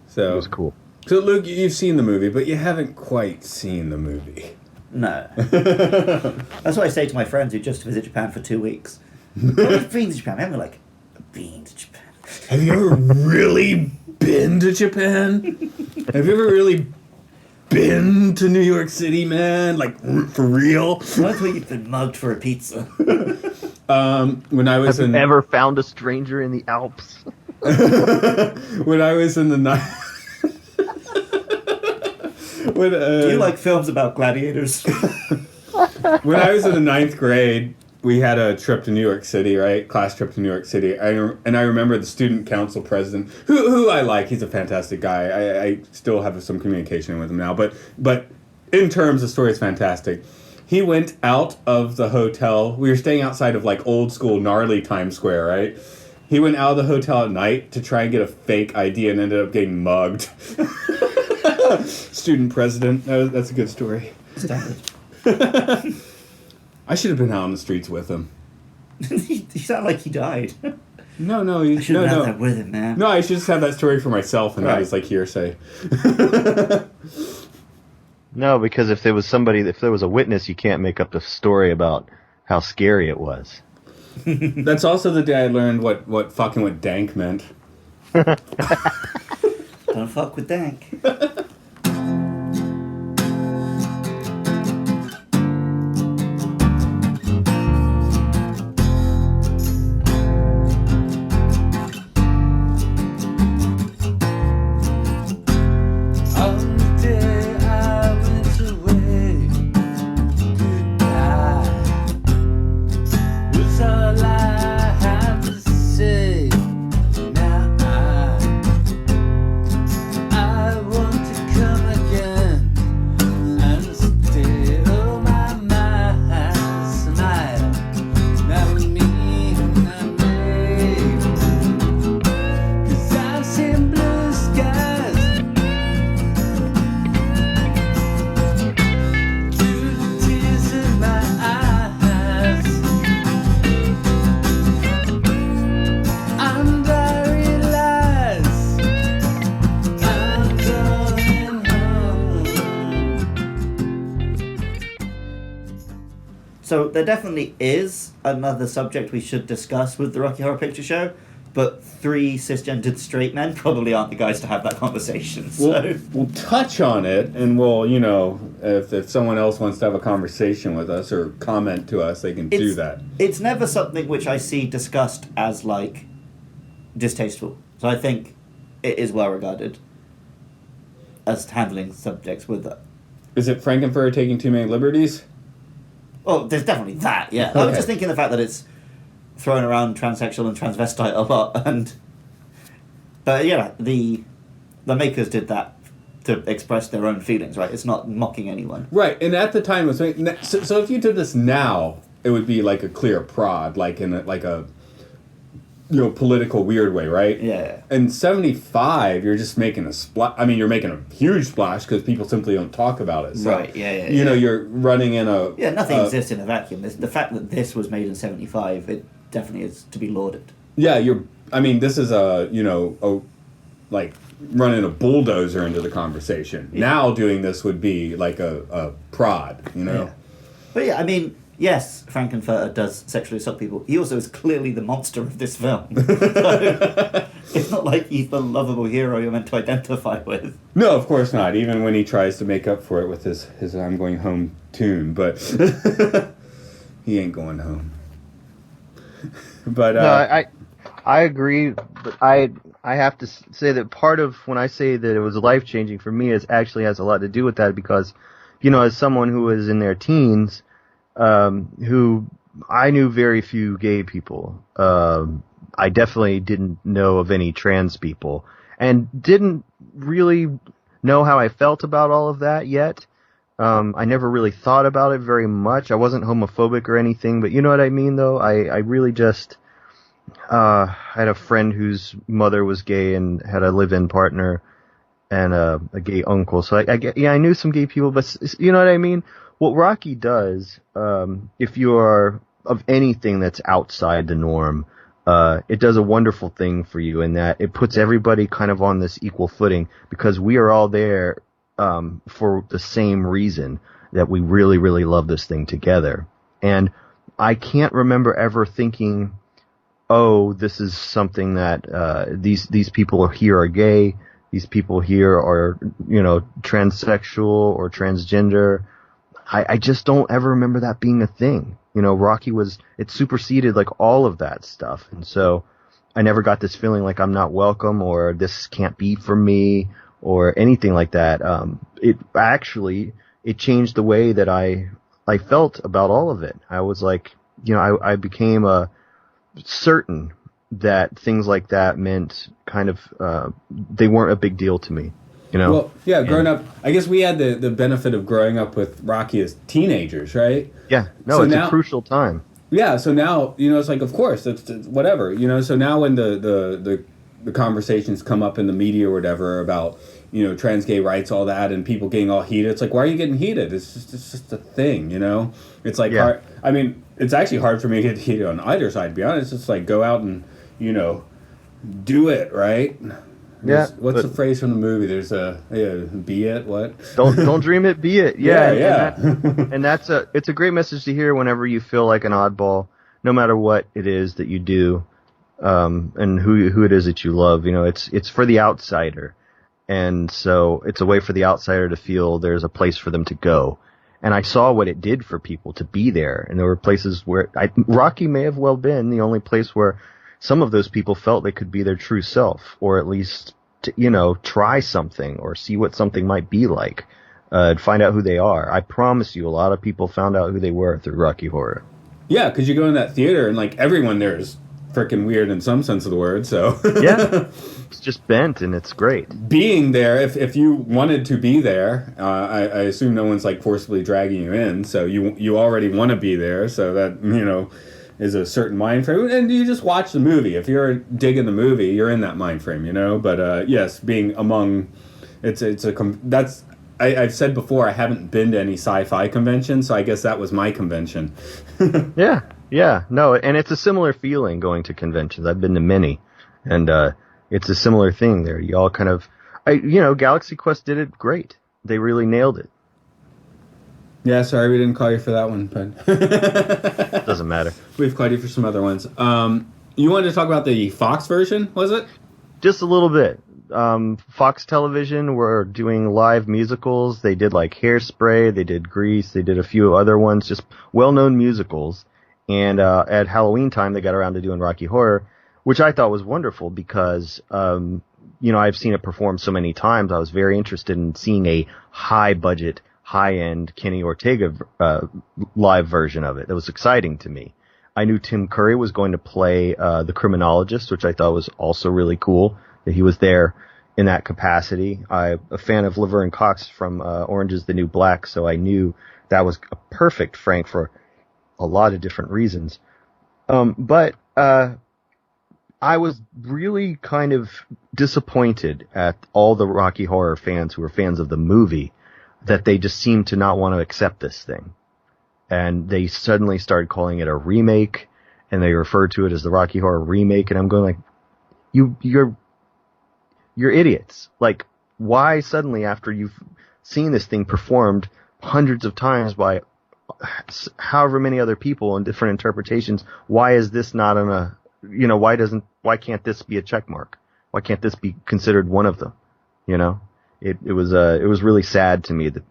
D: So
E: it was cool.
D: So, Luke, you've seen the movie, but you haven't quite seen the movie.
C: No. That's what I say to my friends who just visit Japan for 2 weeks. I've been to Japan. I'm like, been to Japan.
D: Have you ever really been to Japan? Have you ever really been to New York City, man? For real?
C: I thought you'd been mugged for a pizza.
D: When I was
E: Have you ever found a stranger in the Alps?
D: When I was in the
C: Do you like films about gladiators?
D: When I was in the 9th grade, we had a trip to New York City, right? Class trip to New York City. I remember the student council president, who I like. He's a fantastic guy. I still have some communication with him now. But in terms, the story is fantastic. He went out of the hotel. We were staying outside of old school gnarly Times Square, right? He went out of the hotel at night to try and get a fake ID and ended up getting mugged. Student president. That's a good story. I should have been out on the streets with him.
C: He sounded like he died.
D: No,
C: I should have done that with him, man.
D: No, I should just have that story for myself, and that is hearsay.
E: No, because if there was a witness, you can't make up the story about how scary it was.
D: That's also the day I learned what fucking with dank meant.
C: Don't fuck with dank. So there definitely is another subject we should discuss with the Rocky Horror Picture Show, but 3 cisgendered straight men probably aren't the guys to have that conversation. So
D: We'll touch on it, and we'll, if someone else wants to have a conversation with us or comment to us, they can do that.
C: It's never something which I see discussed as, like, distasteful. So I think it is well regarded as handling subjects with that.
D: Is it Frankenfurter taking too many liberties?
C: Oh, there's definitely that, yeah. I was just thinking the fact that it's thrown around transsexual and transvestite a lot, but yeah, the makers did that to express their own feelings, right? It's not mocking anyone.
D: Right, and at the time, so if you did this now, it would be like a clear prod, like in a political weird way, right?
C: Yeah.
D: In 75, you're just making a splash. I mean, you're making a huge splash because people simply don't talk about it. So,
C: right, yeah.
D: You're running in a...
C: Yeah, nothing exists in a vacuum. The fact that this was made in 75, it definitely is to be lauded.
D: Yeah, this is running a bulldozer into the conversation. Yeah. Now doing this would be like a prod, Yeah.
C: But yeah, I mean, yes, Frankenfurter does sexually assault people. He also is clearly the monster of this film. So, it's not like he's the lovable hero you're meant to identify with.
D: No, of course not. Even when he tries to make up for it with his I'm Going Home tune. But he ain't going home. But
E: no, I agree, but I have to say that part of when I say that it was life-changing for me, it actually has a lot to do with that because, as someone who was in their teens, who I knew very few gay people. I definitely didn't know of any trans people and didn't really know how I felt about all of that yet. I never really thought about it very much. I wasn't homophobic or anything, but you know what I mean, though? I really just, I had a friend whose mother was gay and had a live-in partner and a gay uncle. So I knew some gay people, but you know what I mean? What Rocky does, if you are of anything that's outside the norm, it does a wonderful thing for you in that it puts everybody kind of on this equal footing because we are all there for the same reason that we really, really love this thing together. And I can't remember ever thinking, oh, this is something that these people here are gay, these people here are, transsexual or transgender. I just don't ever remember that being a thing. Rocky it superseded like all of that stuff. And so I never got this feeling like I'm not welcome or this can't be for me or anything like that. It changed the way that I felt about all of it. I was like, I became certain that things like that meant kind of, they weren't a big deal to me.
D: Well, yeah, growing up, I guess we had the benefit of growing up with Rocky as teenagers, right?
E: Yeah, no, so it's a crucial time.
D: Yeah, so now, it's like, of course, it's whatever, so now when the conversations come up in the media or whatever about, trans gay rights, all that, and people getting all heated, it's like, why are you getting heated? It's just a thing, It's like, hard, I mean, it's actually hard for me to get heated on either side, to be honest. It's like, go out and, do it, right? What's the phrase from the movie? There's be it, what?
E: Don't dream it, be it.
D: Yeah.
E: And it's a great message to hear whenever you feel like an oddball, no matter what it is that you do, and who it is that you love. It's for the outsider. And so it's a way for the outsider to feel there's a place for them to go. And I saw what it did for people to be there. And there were places where Rocky may have well been the only place where some of those people felt they could be their true self, or at least, try something or see what something might be like, find out who they are. I promise you, a lot of people found out who they were through Rocky Horror.
D: Yeah, because you go in that theater and, like, everyone there is freaking weird in some sense of the word, so.
E: Yeah, it's just bent and it's great.
D: Being there, if you wanted to be there, I assume no one's, like, forcibly dragging you in, so you already want to be there, so that, is a certain mind frame, and you just watch the movie. If you're digging the movie, you're in that mind frame, But yes, being among, I've said before, I haven't been to any sci-fi convention, so I guess that was my convention.
E: Yeah, no, and it's a similar feeling going to conventions. I've been to many, and it's a similar thing there. You all kind of, Galaxy Quest did it great. They really nailed it.
D: Yeah, sorry we didn't call you for that one, but
E: Doesn't matter.
D: we've called you for some other ones. You wanted to talk about the Fox version, was it?
E: Just a little bit. Fox Television were doing live musicals. They did like Hairspray, they did Grease, they did a few other ones, just well-known musicals. And at Halloween time, they got around to doing Rocky Horror, which I thought was wonderful because, I've seen it performed so many times. I was very interested in seeing a high-budget, high-end Kenny Ortega live version of it. That was exciting to me. I knew Tim Curry was going to play the criminologist, which I thought was also really cool that he was there in that capacity. I'm a fan of Laverne Cox from Orange is the New Black, so I knew that was a perfect Frank for a lot of different reasons. But I was really kind of disappointed at all the Rocky Horror fans who were fans of the movie that they just seemed to not want to accept this thing. And they suddenly started calling it a remake, and they referred to it as the Rocky Horror remake, and I'm going like, you're idiots. Like, why suddenly, after you've seen this thing performed hundreds of times by however many other people in different interpretations, why is this not why can't this be a check mark? Why can't this be considered one of them? It was really sad to me that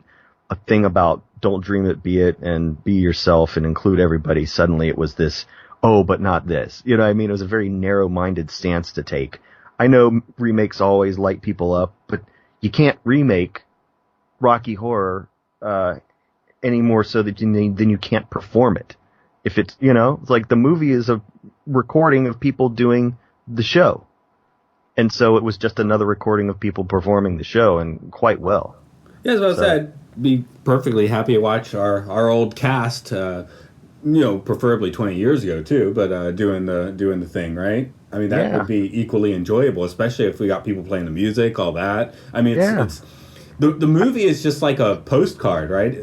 E: a thing about don't dream it, be it, and be yourself and include everybody, suddenly it was this, oh, but not this. You know what I mean? It was a very narrow-minded stance to take. I know remakes always light people up, but you can't remake Rocky Horror any more so that then you can't perform it. If it's, it's like the movie is a recording of people doing the show. And so it was just another recording of people performing the show, and quite well.
D: Yeah, as I said, be perfectly happy to watch our old cast, preferably 20 years ago too, but doing the thing, right? I mean, that would be equally enjoyable, especially if we got people playing the music, all that. I mean, it's the movie is just like a postcard, right?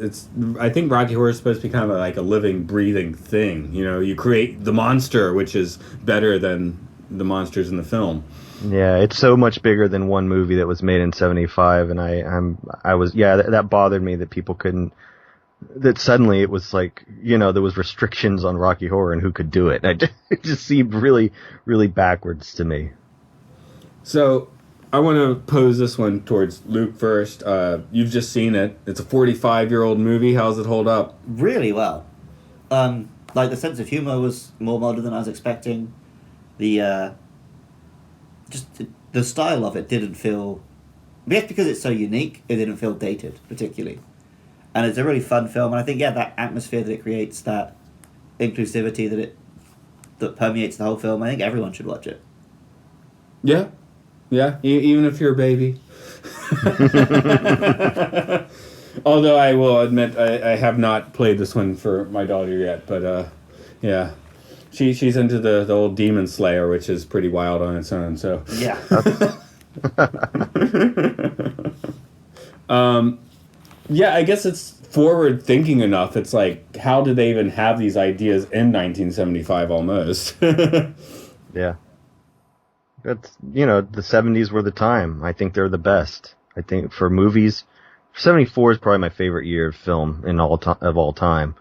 D: I think Rocky Horror is supposed to be kind of like a living, breathing thing. You create the monster, which is better than the monsters in the film.
E: Yeah, it's so much bigger than one movie that was made in 75, and that bothered me that people couldn't, that suddenly it was like, there was restrictions on Rocky Horror and who could do it. It just seemed really, really backwards to me.
D: So, I want to pose this one towards Luke first. You've just seen it. It's a 45-year-old movie. How does it hold up?
C: Really well. The sense of humor was more modern than I was expecting. The style of it didn't feel, because it's so unique, it didn't feel dated particularly, and it's a really fun film. And I think that atmosphere that it creates, that inclusivity that permeates the whole film, I think everyone should watch it.
D: Yeah, even if you're a baby. Although I will admit I have not played this one for my daughter yet, but yeah. She's into the old Demon Slayer, which is pretty wild on its own. So
C: yeah.
D: I guess it's forward thinking enough. It's like, how did they even have these ideas in 1975 almost?
E: Yeah. That's, the 70s were the time. I think they're the best. I think for movies, 74 is probably my favorite year of film of all time.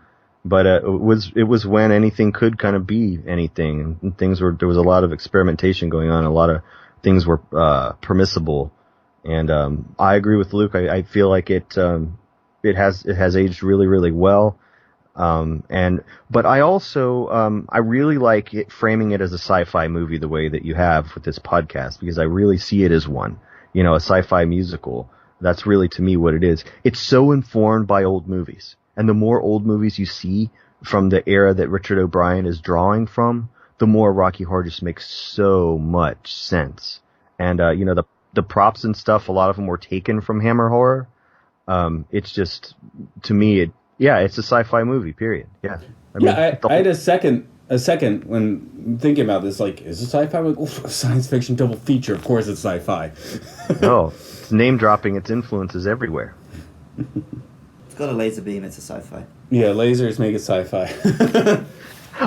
E: But it was when anything could kind of be anything, and there was a lot of experimentation going on. A lot of things were permissible, and I agree with Luke. I feel like it has aged really, really well. But I also I really like it, framing it as a sci-fi movie the way that you have with this podcast, because I really see it as one, a sci-fi musical. That's really, to me, what it is. It's so informed by old movies. And the more old movies you see from the era that Richard O'Brien is drawing from, the more Rocky Horror just makes so much sense. And, the props and stuff, a lot of them were taken from Hammer Horror. It's just, to me, it's a sci-fi movie, period. Yeah.
D: I had a second when thinking about this, like, is it sci-fi? I'm like, science fiction double feature. Of course it's sci-fi.
E: No, it's name dropping its influences everywhere.
C: It's got a laser beam, it's a sci-fi.
D: Yeah, lasers make it sci-fi.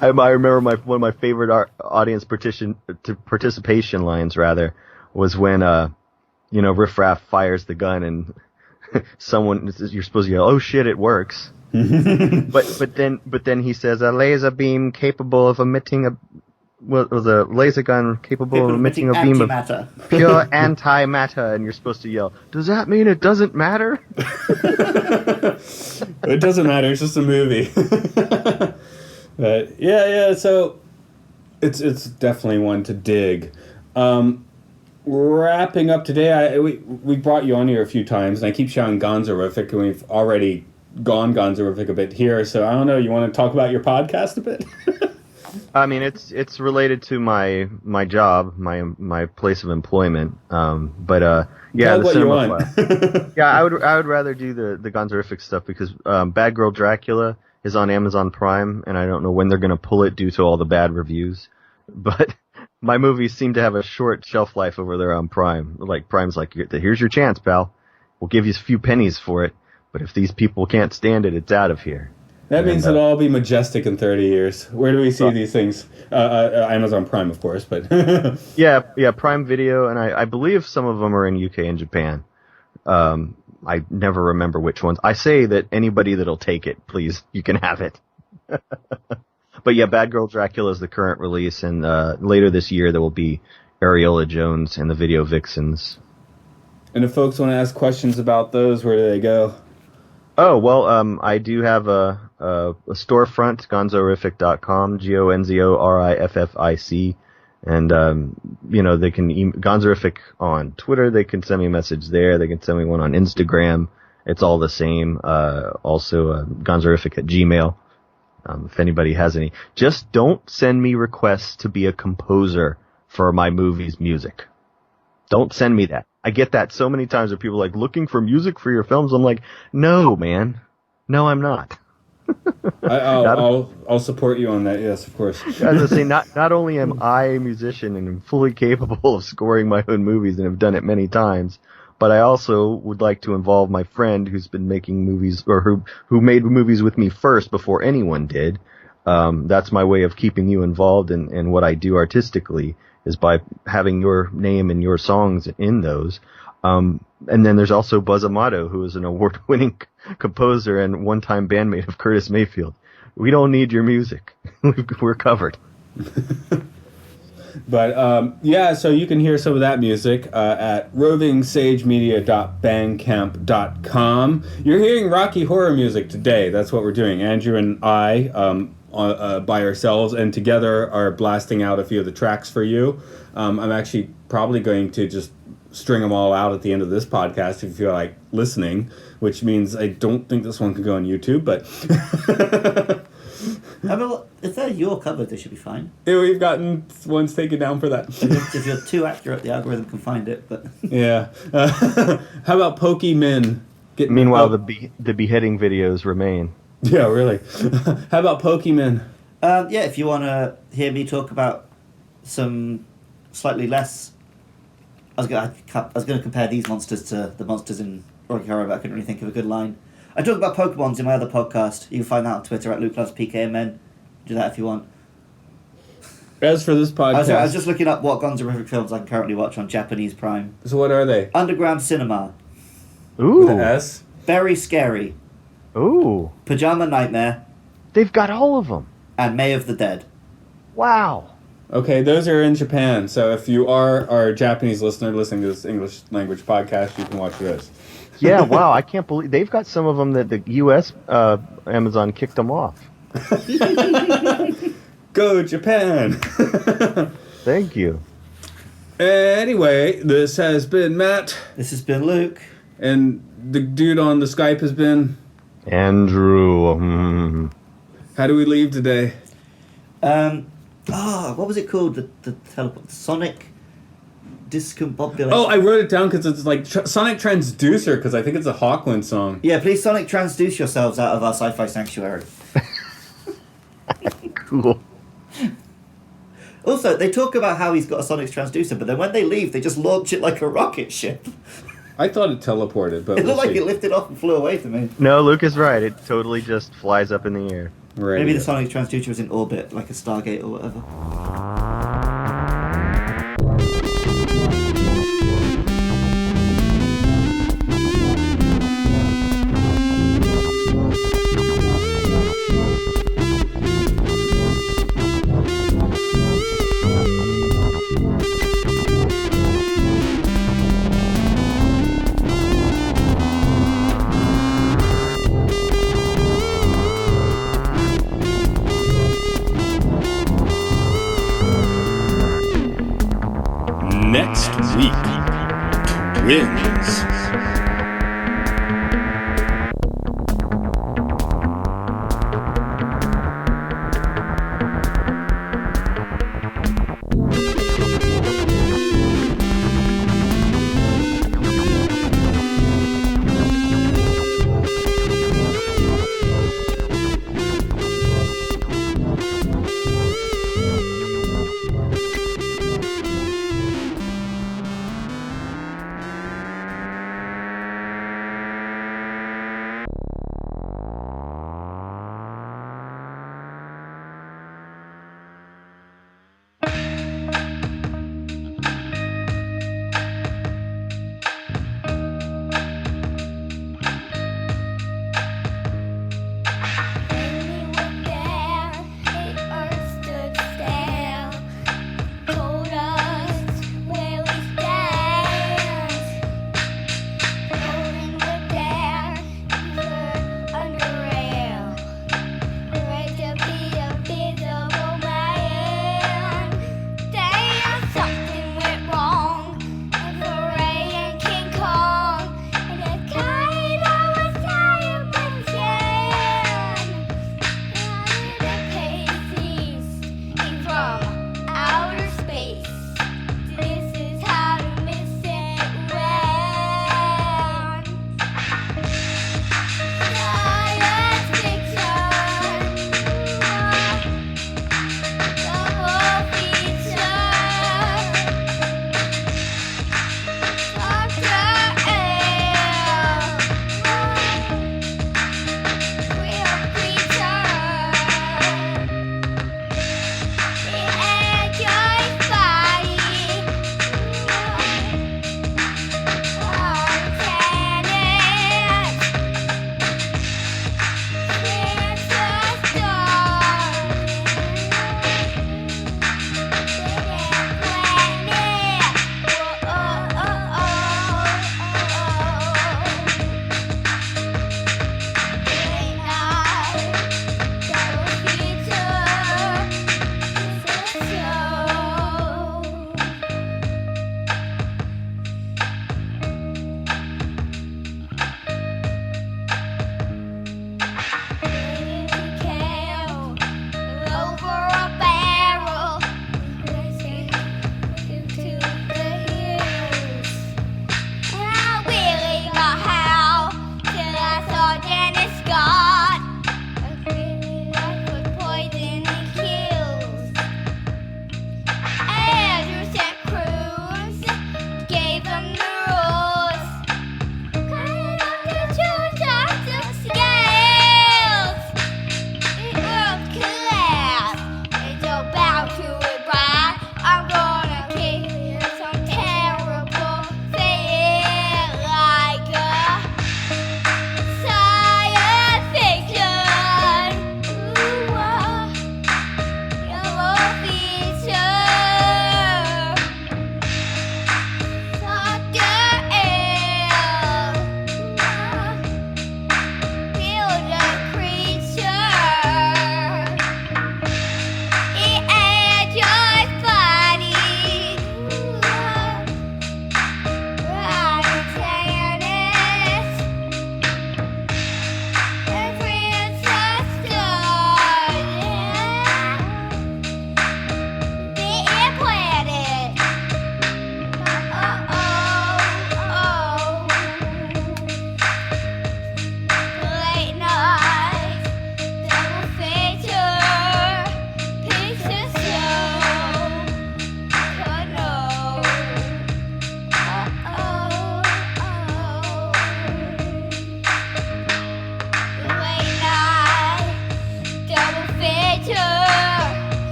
E: I remember one of my favorite audience participation lines, rather, was when, Riff Raff fires the gun and you're supposed to yell, oh shit, it works. but then he says a laser beam capable of emitting a laser gun capable of emitting a beam of
C: antimatter.
E: pure antimatter, and you're supposed to yell, "Does that mean it doesn't matter?"
D: It doesn't matter. It's just a movie. But yeah. So it's definitely one to dig. Wrapping up today, we brought you on here a few times, and I keep shouting Gonzorific, and we've already gone Gonzorific a bit here. So I don't know. You want to talk about your podcast a bit?
E: I mean, it's related to my job, my place of employment. Yeah,
D: Tell
E: the
D: what you
E: cinema
D: want.
E: class. Yeah, I would rather do the Gonzorific stuff because Bad Girl Dracula is on Amazon Prime, and I don't know when they're going to pull it due to all the bad reviews. But my movies seem to have a short shelf life over there on Prime. Like Prime's like, here's your chance, pal. We'll give you a few pennies for it, but if these people can't stand it, it's out of here.
D: That means it'll all be majestic in 30 years. Where do we see these things? Amazon Prime, of course, but...
E: Yeah, Prime Video, and I believe some of them are in UK and Japan. I never remember which ones. I say that anybody that'll take it, please, you can have it. But yeah, Bad Girl Dracula is the current release, and later this year there will be Areola Jones and the Video Vixens.
D: And if folks want to ask questions about those, where do they go?
E: Oh, well, I do have a storefront, gonzorific.com, GONZORIFFIC, and, they can Gonzorific on Twitter, they can send me a message there, they can send me one on Instagram, it's all the same, also, gonzorific at Gmail, if anybody has any. Just don't send me requests to be a composer for my movie's music. Don't send me that. I get that so many times where people are like, looking for music for your films. I'm like, no, man. No, I'm not.
D: I'll support you on that. Yes, of course.
E: As I say, not only am I a musician and am fully capable of scoring my own movies and have done it many times, but I also would like to involve my friend who's been making movies, or who made movies with me first before anyone did. That's my way of keeping you involved in what I do artistically, is by having your name and your songs in those. And then there's also Buzz Amato, who is an award-winning composer and one-time bandmate of Curtis Mayfield. We don't need your music. We're covered.
D: But, so you can hear some of that music at rovingsagemedia.bandcamp.com. You're hearing Rocky Horror music today. That's what we're doing. Andrew and I, by ourselves and together, are blasting out a few of the tracks for you. I'm actually probably going to just string them all out at the end of this podcast if you feel like listening, which means I don't think this one can go on YouTube, but...
C: I mean, if they're your covers, they should be fine.
D: Yeah, we've gotten ones taken down for that.
C: If you're too accurate, the algorithm can find it, but...
D: Yeah. How about Pokemon?
E: Meanwhile, the beheading videos remain.
D: Yeah, really. How about Pokemon?
C: Yeah, if you want to hear me talk about some slightly less... I was going to compare these monsters to the monsters in Rocky Horror, but I couldn't really think of a good line. I talk about Pokemons in my other podcast. You can find that on Twitter at LukeLovesPKMN. Do that if you want.
D: As for this podcast...
C: I was just looking up what Gonzorific films I can currently watch on Japanese Prime.
D: So what are they?
C: Underground Cinema.
E: Ooh.
D: With an S?
C: Very Scary.
E: Ooh.
C: Pajama Nightmare.
E: They've got all of them.
C: And May of the Dead.
E: Wow.
D: Okay, those are in Japan. So if you are our Japanese listener listening to this English language podcast, you can watch those.
E: Yeah, wow, I can't believe they've got some of them that the U.S. Amazon kicked them off.
D: Go Japan!
E: Thank you.
D: Anyway, this has been Matt.
C: This has been Luke.
D: And the dude on the Skype has been...
E: Andrew.
D: How do we leave today?
C: What was it called? The teleport... Sonic... Discombobulation.
D: Oh, I wrote it down because it's like Sonic Transducer, because I think it's a Hawkwind song.
C: Yeah, please Sonic transduce yourselves out of our Sci-Fi sanctuary.
E: Cool.
C: Also, they talk about how he's got a Sonic transducer, but then when they leave, they just launch it like a rocket ship.
D: I thought it teleported, but
C: It looked like it lifted off and flew away from me.
E: No, Luke is right. It totally just flies up in the air.
D: Right.
C: Maybe the Sonic transducer was in orbit, like a Stargate or whatever.
A: Next week, twins.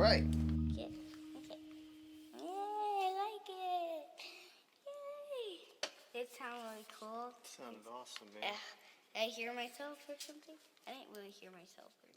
G: right.
H: Okay. Okay. Yay, I like it. Yay. It sounded really cool.
G: Sounded awesome, man.
H: Did I hear myself or something? I didn't really hear myself or